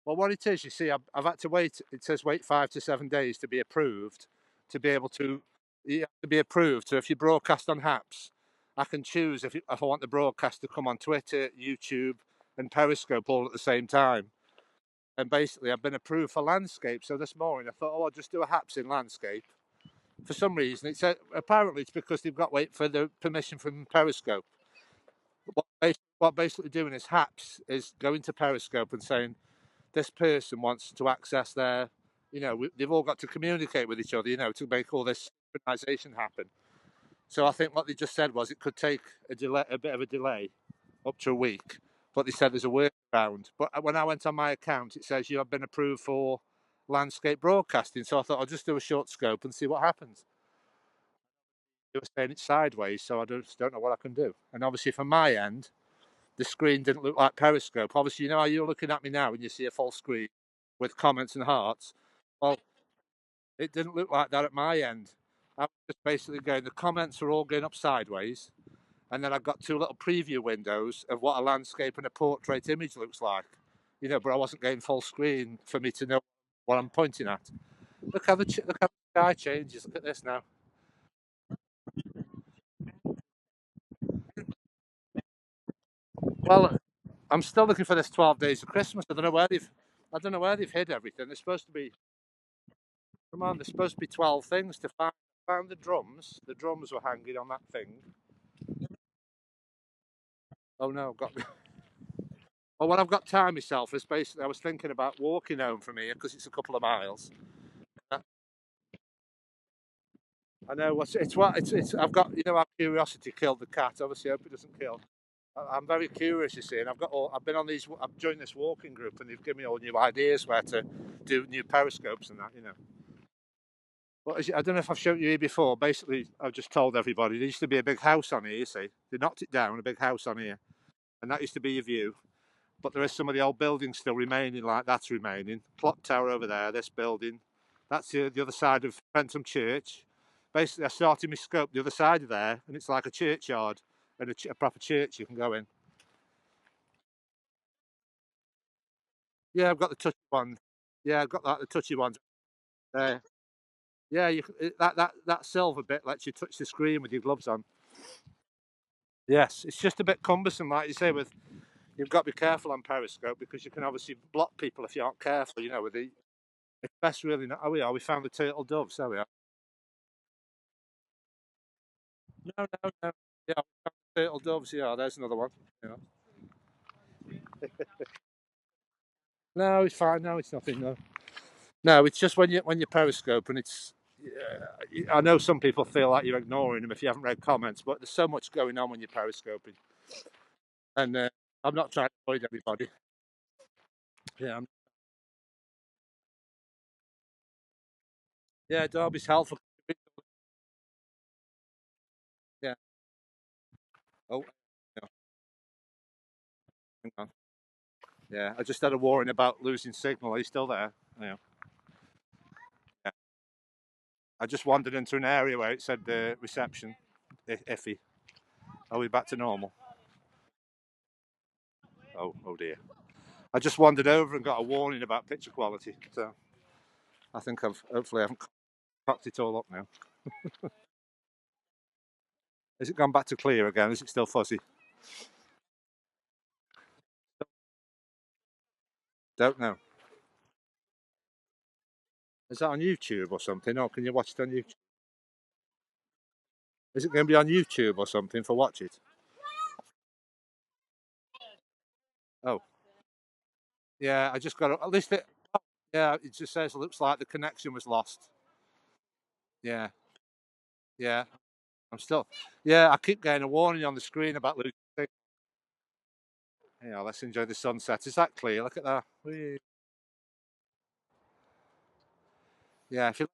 Well, what it is, you see, I've had to wait. It says wait 5 to 7 days to be approved, to be able to, yeah, to be approved. So if you broadcast on Haps, I can choose if I want the broadcast to come on Twitter, YouTube, and Periscope all at the same time. And basically, I've been approved for landscape. So this morning, I thought, oh, I'll just do a Haps in landscape. For some reason, it said apparently it's because they've got to wait for the permission from Periscope. What basically doing is Haps is going to Periscope and saying, this person wants to access their, they've all got to communicate with each other, to make all this synchronization happen. So I think what they just said was it could take a bit of a delay, up to a week. But they said there's a workaround. But when I went on my account, it says you have been approved for landscape broadcasting. So I thought I'll just do a short scope and see what happens. They were saying it's sideways, so I just don't know what I can do. And obviously, from my end, the screen didn't look like periscope. Obviously, you know how you're looking at me now and you see a full screen with comments and hearts. Well, it didn't look like that at my end. I was just basically going, the comments were all going up sideways. And then I've got two little preview windows of what a landscape and a portrait image looks like. But I wasn't getting full screen for me to know what I'm pointing at. Look how the sky changes. Look at this now. Well, I'm still looking for this 12 days of Christmas. I don't know where they've hid everything. There's supposed to be, come on, there's supposed to be 12 things to find. I found the drums. The drums were hanging on that thing. Oh no, I've got. Well, when I've got time myself, is basically I was thinking about walking home from here because it's a couple of miles. Uh, I know it's. I've got our curiosity killed the cat. Obviously, I hope it doesn't kill. I'm very curious, you see, and I've been on these. I've joined this walking group, and they've given me all new ideas where to do new periscopes and that. But I don't know if I've shown you here before. Basically, I've just told everybody there used to be a big house on here. You see, they knocked it down, a big house on here, and that used to be your view. But there is some of the old buildings still remaining, like that's remaining. Clock tower over there, this building. That's the other side of Trenton Church. Basically, I started my scope the other side of there, and it's like a churchyard and a proper church you can go in. Yeah, I've got the touchy one. Yeah, I've got the touchy ones. Yeah, that silver bit lets you touch the screen with your gloves on. Yes, it's just a bit cumbersome, like you say. You've got to be careful on Periscope because you can obviously block people if you aren't careful. With the it's best really not. Oh, we are. We found the turtle doves. There we are. No, no, no. Yeah, we found the turtle doves. Yeah, there's another one. Yeah. No, it's fine. No, it's nothing. No, no, it's just when you Periscope and it's. I know some people feel like you're ignoring them if you haven't read comments, but there's so much going on when you're Periscoping, and I'm not trying to avoid everybody. Yeah, yeah. Derby's helpful. Yeah. Oh, yeah. Hang on. Yeah, I just had a warning about losing signal. Are you still there? Yeah. Yeah. I just wandered into an area where it said reception iffy. Are we back to normal? Oh dear. I just wandered over and got a warning about picture quality. So I think hopefully I haven't cocked it all up now. Has it gone back to clear again? Is it still fuzzy? Don't know. Is that on YouTube or something? Or can you watch it on YouTube? Is it going to be on YouTube or something for watch it? Oh, yeah. I just got at least it. Yeah, it just says looks like the connection was lost. Yeah, yeah. I'm still. Yeah, I keep getting a warning on the screen about losing signal. Yeah, let's enjoy the sunset. Is that clear? Look at that. Whee. Yeah, if you,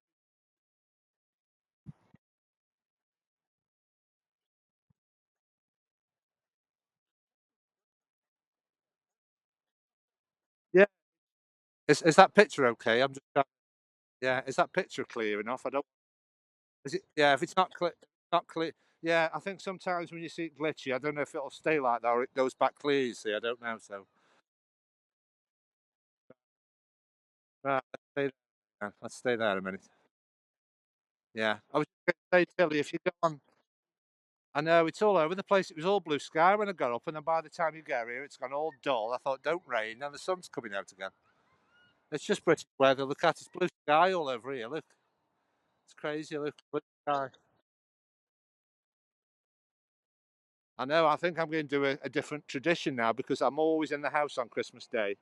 yeah. Is that picture okay? I'm just. Yeah, is that picture clear enough? I don't. Is it? Yeah, if it's not clear. Yeah, I think sometimes when you see it glitchy, I don't know if it'll stay like that or it goes back clear. You see, I don't know. So, right, let's stay there a minute. Yeah, I was just going to say, Tilly, if you go on, I know it's all over the place. It was all blue sky when I got up, and then by the time you get here, it's gone all dull. I thought, don't rain, and the sun's coming out again. It's just British weather. Look at it, it's blue sky all over here. Look, it's crazy. Look, blue sky. I know. I think I'm going to do a different tradition now because I'm always in the house on Christmas Day,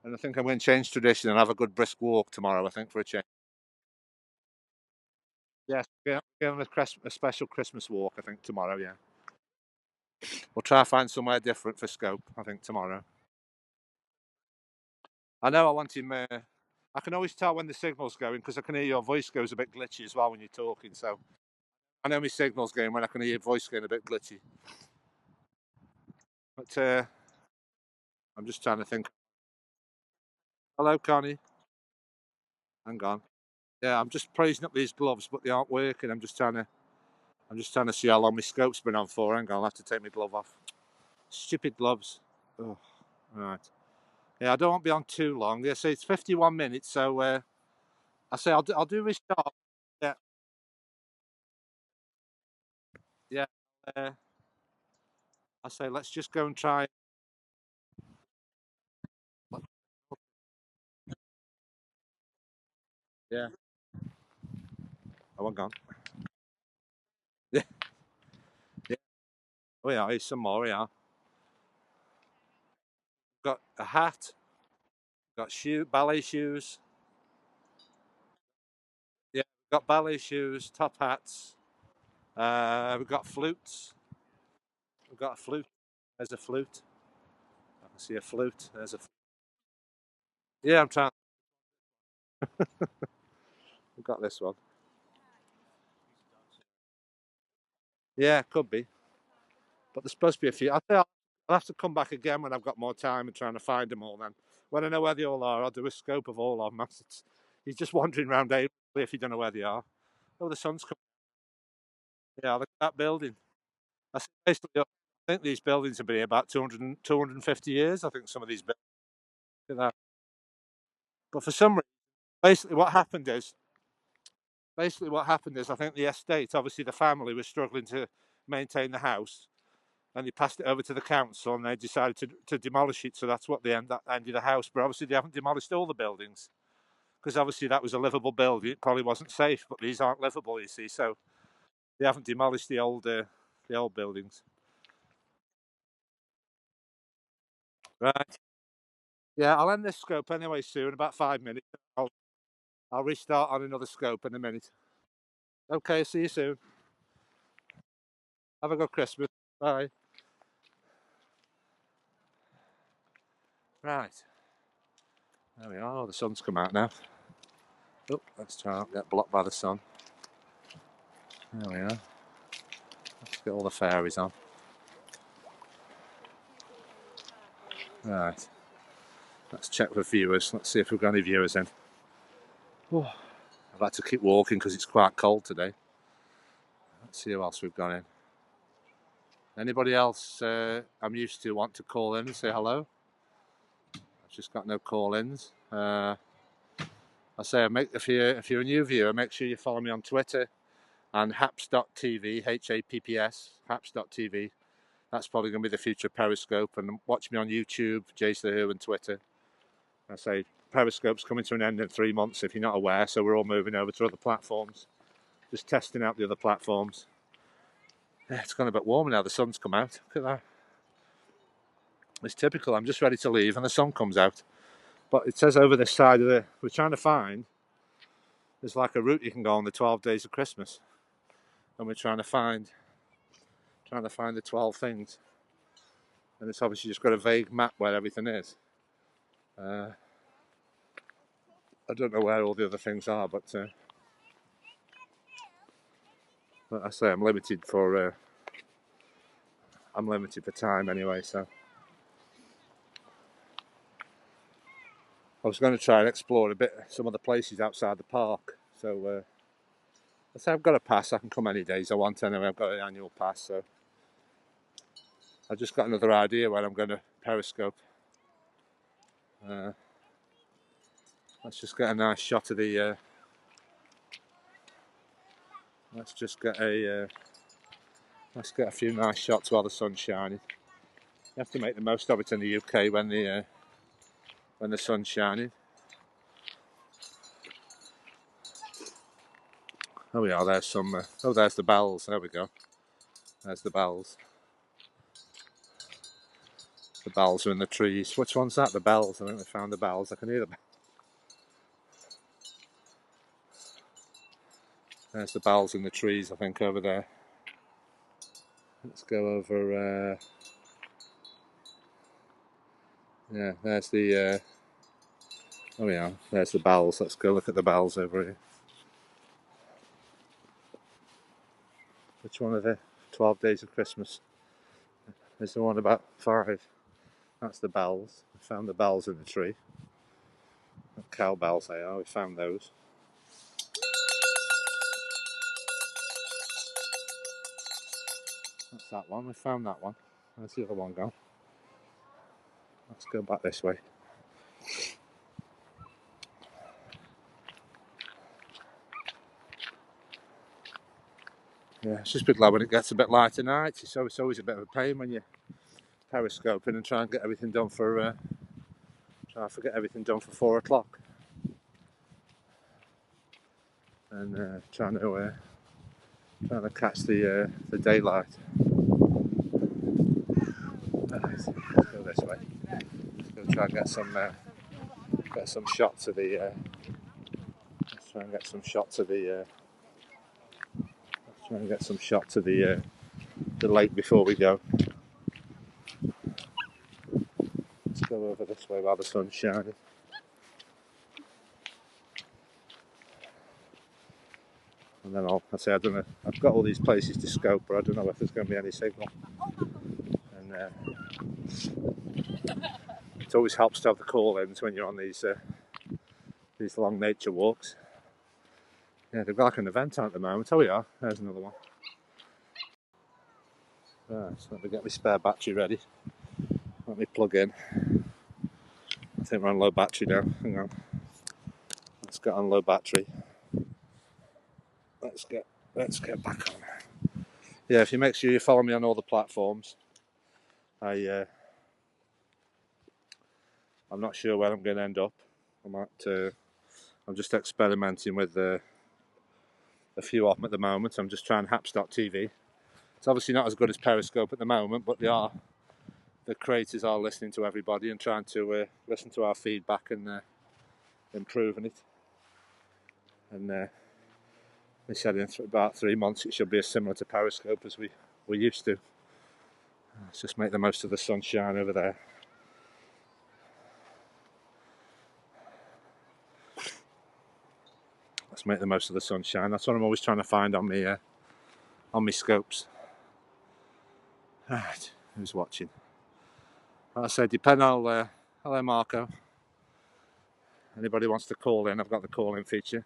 and I think I'm going to change tradition and have a good brisk walk tomorrow. I think for a change. Yes, we're going a special Christmas walk, I think, tomorrow, yeah. We'll try to find somewhere different for scope, I think, tomorrow. I know I want him. I can always tell when the signal's going because I can hear your voice goes a bit glitchy as well when you're talking. So I know my signal's going when I can hear your voice going a bit glitchy. But I'm just trying to think. Hello, Connie. Hang on. Yeah, I'm just praising up these gloves, but they aren't working. I'm just trying to see how long my scope's been on for. Hang on, I'll have to take my glove off. Stupid gloves. Oh, right. Yeah, I don't want to be on too long. Yeah, so it's 51 minutes. So I say I'll do restart. Yeah, yeah. Uh, I say let's just go and try. Yeah. Oh, hang on. Yeah, yeah. Oh yeah, here's some more. Yeah. Got a hat. Got ballet shoes. Yeah, got ballet shoes, top hats. We've got flutes. We've got a flute. There's a flute. I can see a flute. There's a. Yeah, I'm trying. We've got this one. Yeah, could be. But there's supposed to be a few. I'll have to come back again when I've got more time and trying to find them all. Then, when I know where they all are, I'll do a scope of all of them. He's just wandering around aimlessly if you don't know where they are. Oh, the sun's coming. Yeah, look at that building. That's basically. I think these buildings have been here about 250 years. I think some of these buildings. Look at that. But for some reason, basically what happened is I think the estate, obviously the family was struggling to maintain the house, and they passed it over to the council, and they decided to demolish it. So that's what that ended the house. But obviously they haven't demolished all the buildings because obviously that was a livable building. It probably wasn't safe, but these aren't livable, you see. So they haven't demolished the old buildings. Right. Yeah, I'll end this scope anyway soon. About 5 minutes. I'll restart on another scope in a minute. Okay, see you soon. Have a good Christmas. Bye. Right. There we are. Oh, the sun's come out now. Oh, let's try not get blocked by the sun. There we are. Let's get all the fairies on. Right. Let's check for viewers. Let's see if we've got any viewers in. Oh, I've had to keep walking because it's quite cold today. Let's see who else we've got in. Anybody else I'm used to want to call in and say hello? I've just got no call-ins. I say, if you're a new viewer, make sure you follow me on Twitter and haps.tv, HAPPS, haps.tv. That's probably going to be the future Periscope. And watch me on YouTube, Jason Who, and Twitter. I say Periscope's coming to an end in 3 months, if you're not aware. So we're all moving over to other platforms, just testing out the other platforms. Yeah, it's gone a bit warmer now. The sun's come out. Look at that. It's typical. I'm just ready to leave, and the sun comes out. But it says over this side of we're trying to find. There's like a route you can go on the 12 days of Christmas, and we're trying to find the 12 things. And it's obviously just got a vague map where everything is. I don't know where all the other things are, but I say I'm limited for time anyway. So I was going to try and explore a bit some of the places outside the park. So I say I've got a pass. I can come any days I want anyway. I've got an annual pass, so I just got another idea where I'm going to periscope. Let's just get a nice shot of the. Let's just get a. Let's get a few nice shots while the sun's shining. You have to make the most of it in the UK when the sun's shining. Oh we are. There's some. There's the bells. There we go. There's the bells. The bells are in the trees. Which one's that? The bells. I think we found the bells. I can hear them. There's the bells in the trees, I think, over there. Let's go over. Yeah, there's the. Oh yeah, there's the bells. Let's go look at the bells over here. Which one are they? 12 Days of Christmas. There's the one about 5. That's the bells. We found the bells in the tree. Cow bells they are. We found those. That's that one. We found that one. Where's the other one gone? Let's go back this way. Yeah, it's just a bit glad when it gets a bit lighter nights. It's always a bit of a pain when you're periscoping and try and get everything done for try to get everything done for 4 o'clock. And trying to catch the daylight. Let's go this way. Let's go try and get some shots of the. Let's try and get some shots of the. Let's try and get some shots of the lake before we go. Let's go over this way while the sun's shining. And then I don't know. I've got all these places to scope, but I don't know if there's going to be any signal. And it always helps to have the call-ins when you're on these long nature walks. Yeah, they've got like an event on at the moment. Oh, we are. There's another one. Right, so let me get my spare battery ready. Let me plug in. I think we're on low battery now. Hang on. Let's get on low battery. Let's get back on. Yeah, if you make sure you follow me on all the platforms. I'm not sure where I'm going to end up. I'm just experimenting with a few of them at the moment. I'm just trying Haps.tv. It's obviously not as good as Periscope at the moment, but the creators are listening to everybody and trying to listen to our feedback and improving it. And they said in about 3 months it should be as similar to Periscope as we used to. Let's just make the most of the sunshine over there. Let's make the most of the sunshine. That's what I'm always trying to find on my scopes. Right, who's watching? Like I said, hello Marco. Anybody wants to call in, I've got the call-in feature.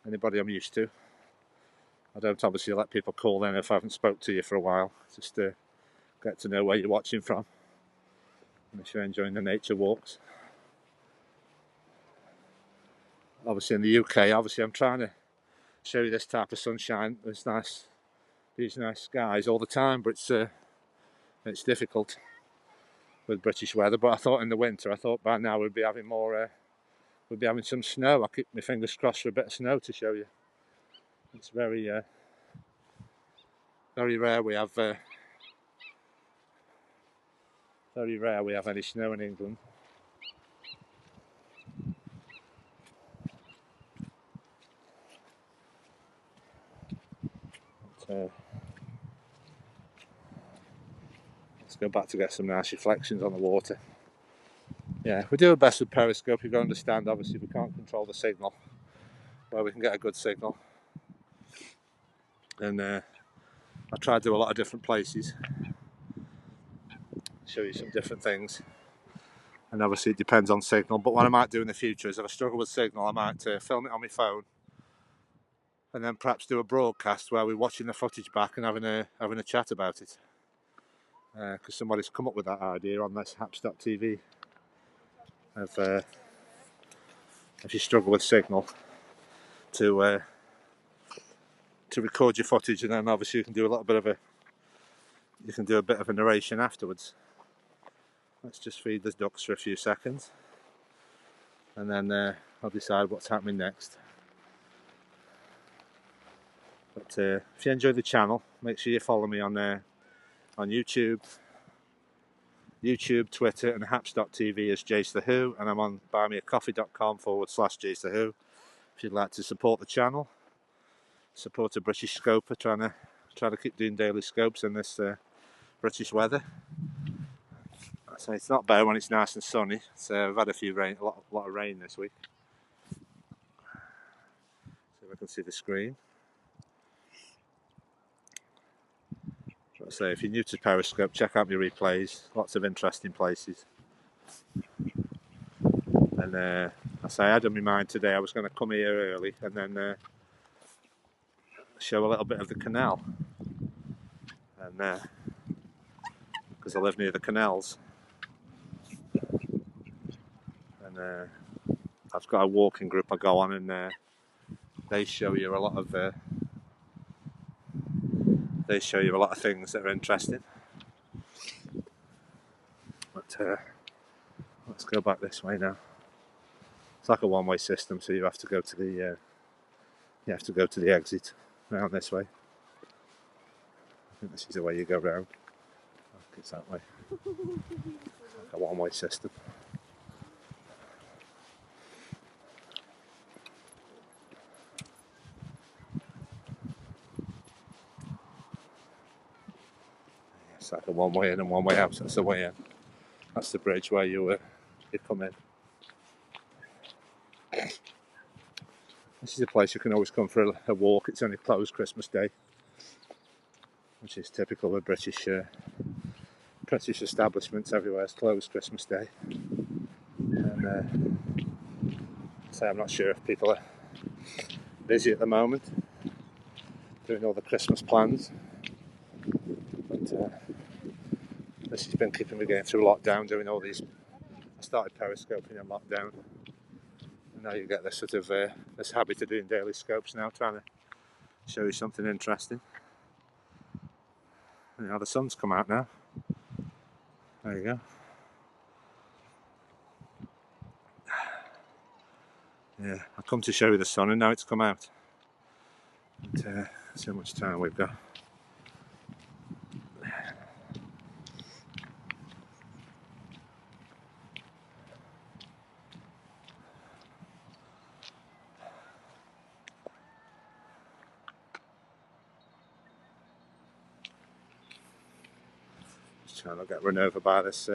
Anybody I'm used to. I don't obviously let people call in if I haven't spoke to you for a while. Just to get to know where you're watching from. And if you're enjoying the nature walks. Obviously in the UK, I'm trying to show you this type of sunshine, these nice skies all the time, but it's difficult with British weather. But I thought in the winter, by now we'd be having some snow. I keep my fingers crossed for a bit of snow to show you. It's very rare we have any snow in England. But, let's go back to get some nice reflections on the water. Yeah, we do our best with Periscope. You've got to understand, obviously, we can't control the signal, where we can get a good signal. And I try to do a lot of different places, show you some different things. And obviously it depends on signal, but what I might do in the future is if I struggle with signal, I might film it on my phone and then perhaps do a broadcast where we're watching the footage back and having a chat about it. Because somebody's come up with that idea on this Haps.tv of if you struggle with signal to record your footage, and then obviously you can do a bit of a narration afterwards. Let's just feed the ducks for a few seconds and then I'll decide what's happening next. But if you enjoy the channel, make sure you follow me on YouTube, Twitter, and Haps.tv as Jace the Who, and I'm on buymeacoffee.com/Jace the Who if you'd like to support the channel. support a British scoper trying to keep doing daily scopes in this British weather. So it's not bad when it's nice and sunny. So I've had a lot of rain this week. See if I can see the screen. So if you're new to Periscope, check out my replays. Lots of interesting places. And I had on my mind today I was going to come here early and then show a little bit of the canal. And because I live near the canals. And I've got a walking group I go on, and they show you a lot of things that are interesting. But let's go back this way now. It's like a one-way system, so you have to go to the exit round this way. I think this is the way you go round. I think it's that way. It's like a one-way system. It's like a one way in and one way out. That's the way in. That's the bridge where you come in. This is a place you can always come for a walk. It's only closed Christmas Day, which is typical of British establishments. Everywhere is closed Christmas Day. And so I'm not sure if people are busy at the moment doing all the Christmas plans. But this has been keeping me going through lockdown, doing all these. I started periscoping in lockdown, and now you get this sort of this habit of doing daily scopes now, trying to show you something interesting. And now the sun's come out now. There you go. Yeah, I come to show you the sun, and now it's come out. But, see how much time we've got. Trying to get run over by this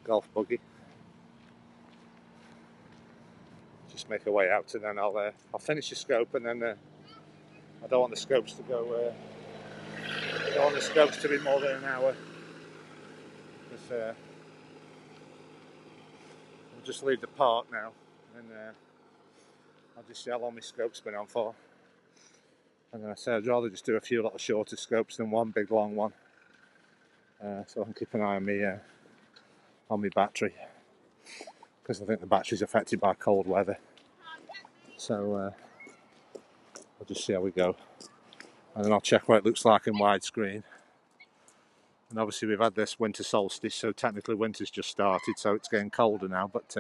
golf buggy. Just make a way out, and then I'll finish the scope, and then I don't want the scopes to go. I don't want the scopes to be more than an hour. Because I'll just leave the park now, and I'll just see how long my scope's been on for. And then I said I'd rather just do a few little shorter scopes than one big long one. So I can keep an eye on my battery, because I think the battery's affected by cold weather. So I'll just see how we go, and then I'll check what it looks like in widescreen. And obviously we've had this winter solstice, so technically winter's just started, so it's getting colder now, but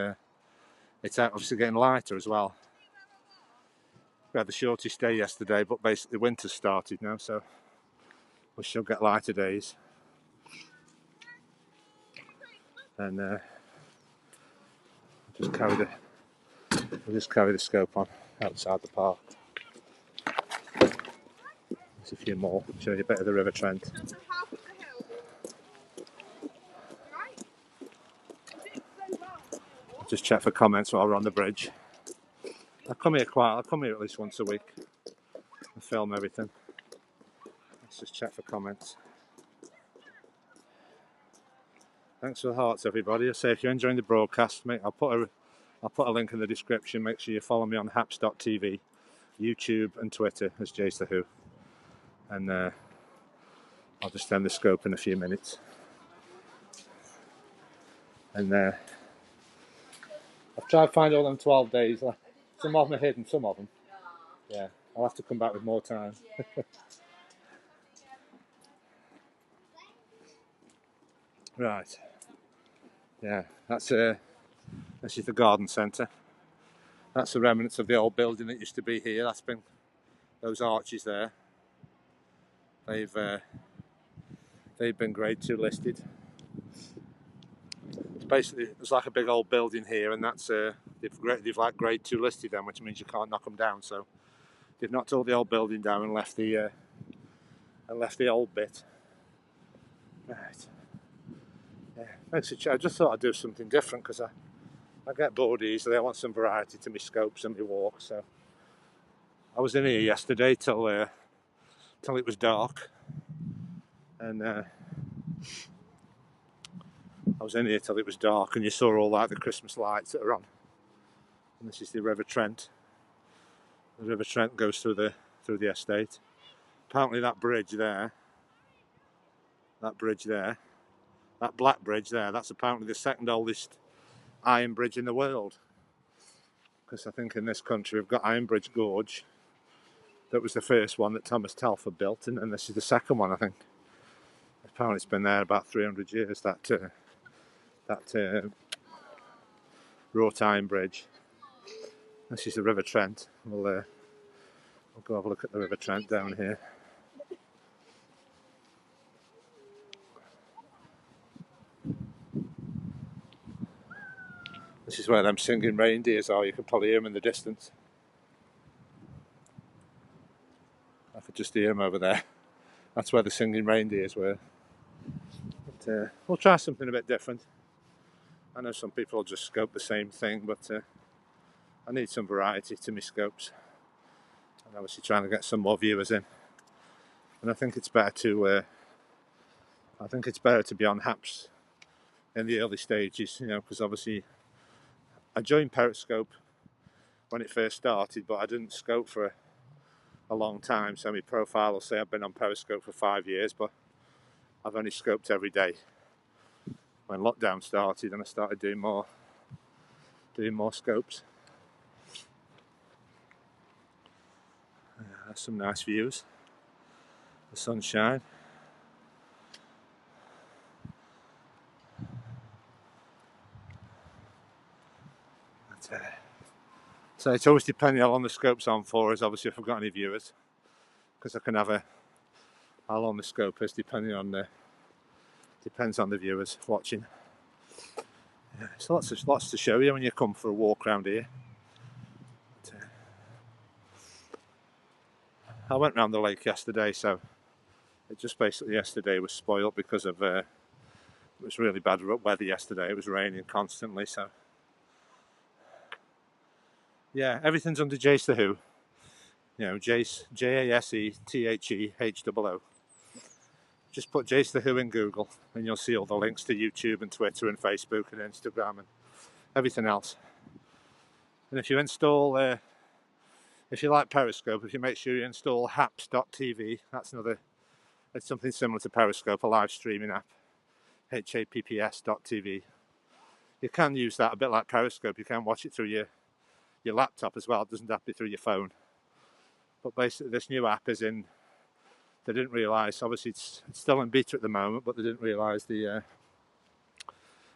it's obviously getting lighter as well. We had the shortest day yesterday, but basically winter's started now, so we should get lighter days. And we'll just carry the scope on outside the park. There's a few more. Show you a bit of the River Trent. I'll just check for comments while we're on the bridge. I come here at least once a week and film everything. Let's just check for comments. Thanks for the hearts, everybody. I say if you're enjoying the broadcast, mate, I'll put a link in the description. Make sure you follow me on haps.tv, YouTube and Twitter as Jace the Who. And I'll just end the scope in a few minutes. And I've tried to find all them 12 days. Some of them are hidden, some of them. Yeah, I'll have to come back with more time. Right. Yeah, this is the garden centre. That's the remnants of the old building that used to be here. That's been those arches there. They've been Grade 2 listed. It's basically, there's like a big old building here, and that's they've like Grade 2 listed them, which means you can't knock them down. So They've knocked all the old building down and left the old bit. Right. Yeah. I just thought I'd do something different because I get bored easily. I want some variety to my scopes and my walks. So I was in here yesterday till it was dark, and I was in here till it was dark, and you saw all the Christmas lights that are on. And this is the River Trent. The River Trent goes through the estate. Apparently that bridge there, that black bridge there, that's apparently the second oldest iron bridge in the world. Because I think in this country we've got Iron Bridge Gorge. That was the first one that Thomas Telford built, and this is the second one, I think. Apparently it's been there about 300 years, that wrought iron bridge. This is the River Trent. We'll go have a look at the River Trent down here. This is where them singing reindeers are. You can probably hear them in the distance. I could just hear them over there. That's where the singing reindeers were. But we'll try something a bit different. I know some people will just scope the same thing, but I need some variety to my scopes. And obviously trying to get some more viewers in. And I think it's better to be on haps in the early stages, because obviously I joined Periscope when it first started, but I didn't scope for a long time. So my profile will say I've been on Periscope for 5 years, but I've only scoped every day. When lockdown started, and I started doing more scopes. There's some nice views. The sunshine. So it's always depending how long the scope's on for us, obviously, if I've got any viewers, because I can have how long the scope is depends on the viewers watching. Yeah, so lots to show you when you come for a walk around here. I went round the lake yesterday, so it just basically yesterday was spoilt because of it was really bad weather yesterday. It was raining constantly, so yeah, everything's under Jace the Who. Jace, JASETHEHOO. Just put Jace the Who in Google and you'll see all the links to YouTube and Twitter and Facebook and Instagram and everything else. And if you install, if you like Periscope, if you make sure you install haps.tv, it's something similar to Periscope, a live streaming app, HAPPS.tv. You can use that a bit like Periscope. You can watch it through your laptop as well. It doesn't have to be through your phone. But basically this new app is in, they didn't realise, obviously it's still in beta at the moment, but they didn't realise the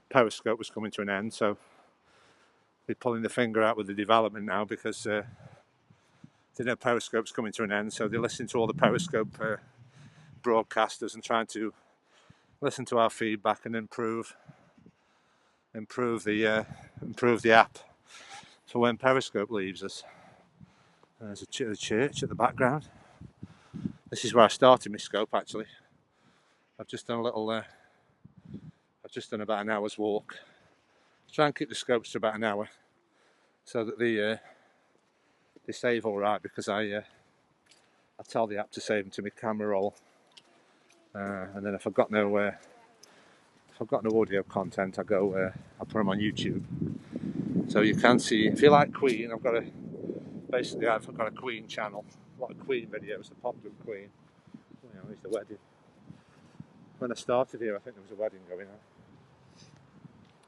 Periscope was coming to an end, so they're pulling the finger out with the development now because they know Periscope's coming to an end, so they're listening to all the Periscope broadcasters and trying to listen to our feedback and improve the app for when Periscope leaves us. There's a church at the background. This is where I started my scope actually. I've just done about an hour's walk. Try and keep the scopes to about an hour so that they save all right, because I tell the app to save them to my camera roll, and then if I've got no audio content, I put them on YouTube. So you can see, if you like Queen, I've got a Queen channel, a lot of Queen videos, the popular Queen. There's the wedding. When I started here, I think there was a wedding going on.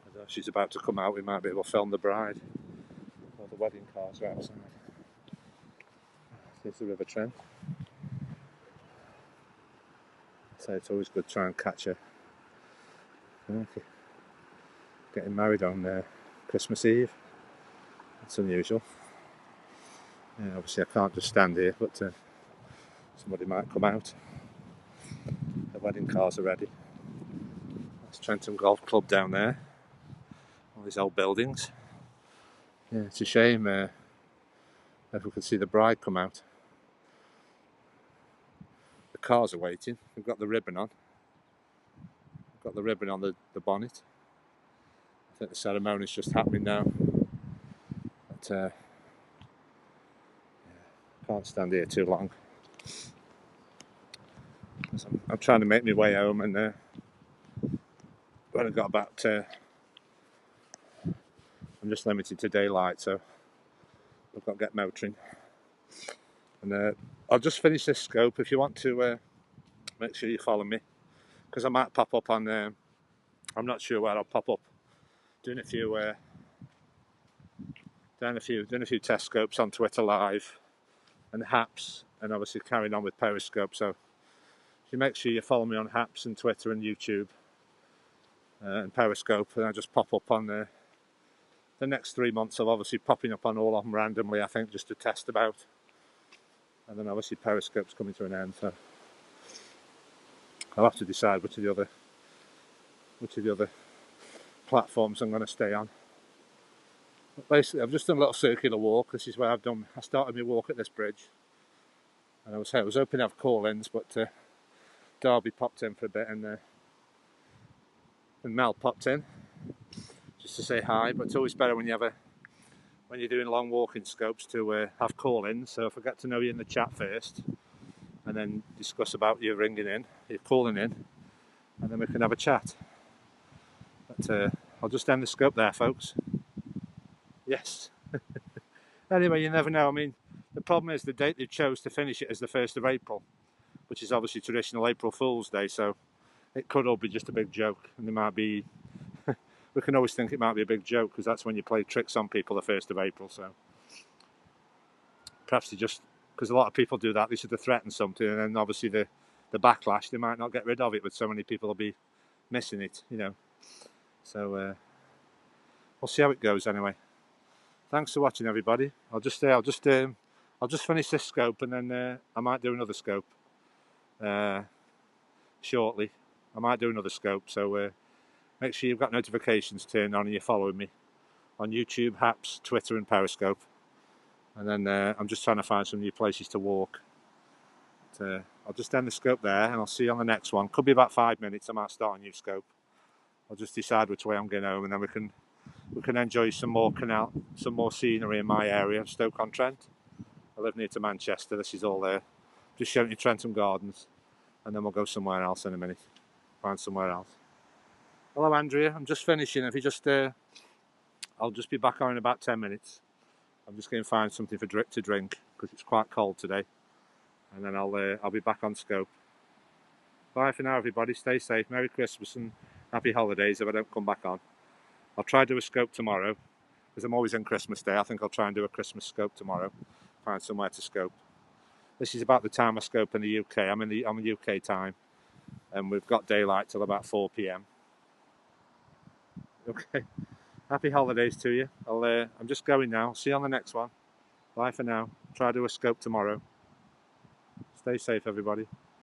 I don't know if she's about to come out, we might be able to film the bride. All the wedding cars are outside. There's the River Trent. So it's always good to try and catch her. Getting married on Christmas Eve. That's unusual. Yeah, obviously I can't just stand here, but somebody might come out. The wedding cars are ready. That's Trenton Golf Club down there. All these old buildings. Yeah, it's a shame if we could see the bride come out. cars are waiting. We've got the ribbon on. We've got the ribbon on the bonnet. I think the ceremony's just happening now. But yeah, can't stand here too long. I'm trying to make my way home, and when I got about, I'm just limited to daylight, so I've got to get motoring. And I'll just finish this scope. If you want to, make sure you follow me, because I might pop up on. I'm not sure where I'll pop up. Doing a few test scopes on Twitter Live and Haps, and obviously carrying on with Periscope. So you make sure you follow me on Haps and Twitter and YouTube and Periscope, and I'll just pop up on the next 3 months. I'll obviously popping up on all of them randomly, I think, just to test about. And then obviously Periscope's coming to an end, so I'll have to decide which of the other platforms I'm going to stay on. But basically, I've just done a little circular walk. This is where I started my walk at this bridge, and I was hoping to have call-ins, but Darby popped in for a bit, and Mel popped in just to say hi. But it's always better when you're doing long walking scopes to have call-ins. So if I get to know you in the chat first, and then discuss about you ringing in, you're calling in, and then we can have a chat. But I'll just end the scope there, folks. Yes. Anyway, you never know. I mean, the problem is the date they chose to finish it is the 1st of April, which is obviously traditional April Fool's Day, so it could all be just a big joke, and there might be we can always think it might be a big joke, because that's when you play tricks on people, the 1st of April. So perhaps they just, because a lot of people do that, they sort of threaten something, and then obviously the backlash, they might not get rid of it, but so many people will be missing it, you know. So we'll see how it goes anyway. Thanks for watching, everybody. I'll just finish this scope, and then I might do another scope shortly. I might do another scope, so make sure you've got notifications turned on and you're following me on YouTube, Haps, Twitter and Periscope. And then I'm just trying to find some new places to walk. But, I'll just end the scope there, and I'll see you on the next one. Could be about 5 minutes. I might start a new scope. I'll just decide which way I'm going home, and then we can enjoy some more scenery in my area, Stoke-on-Trent. I live near to Manchester. This is all there. Just showing you Trenton Gardens, and then we'll go somewhere else in a minute. Find somewhere else. Hello, Andrea. I'm just finishing. If you just, I'll just be back on in about 10 minutes. I'm just going to find something to drink, because it's quite cold today, and then I'll be back on scope. Bye for now, everybody. Stay safe. Merry Christmas and happy holidays if I don't come back on. I'll try to do a scope tomorrow, because I'm always on Christmas Day. I think I'll try and do a Christmas scope tomorrow. Find somewhere to scope. This is about the time I scope in the UK. I'm in UK time, and we've got daylight till about 4 p.m. Okay. Happy holidays to you. I'm just going now. See you on the next one. Bye for now. Try to do a scope tomorrow. Stay safe, everybody.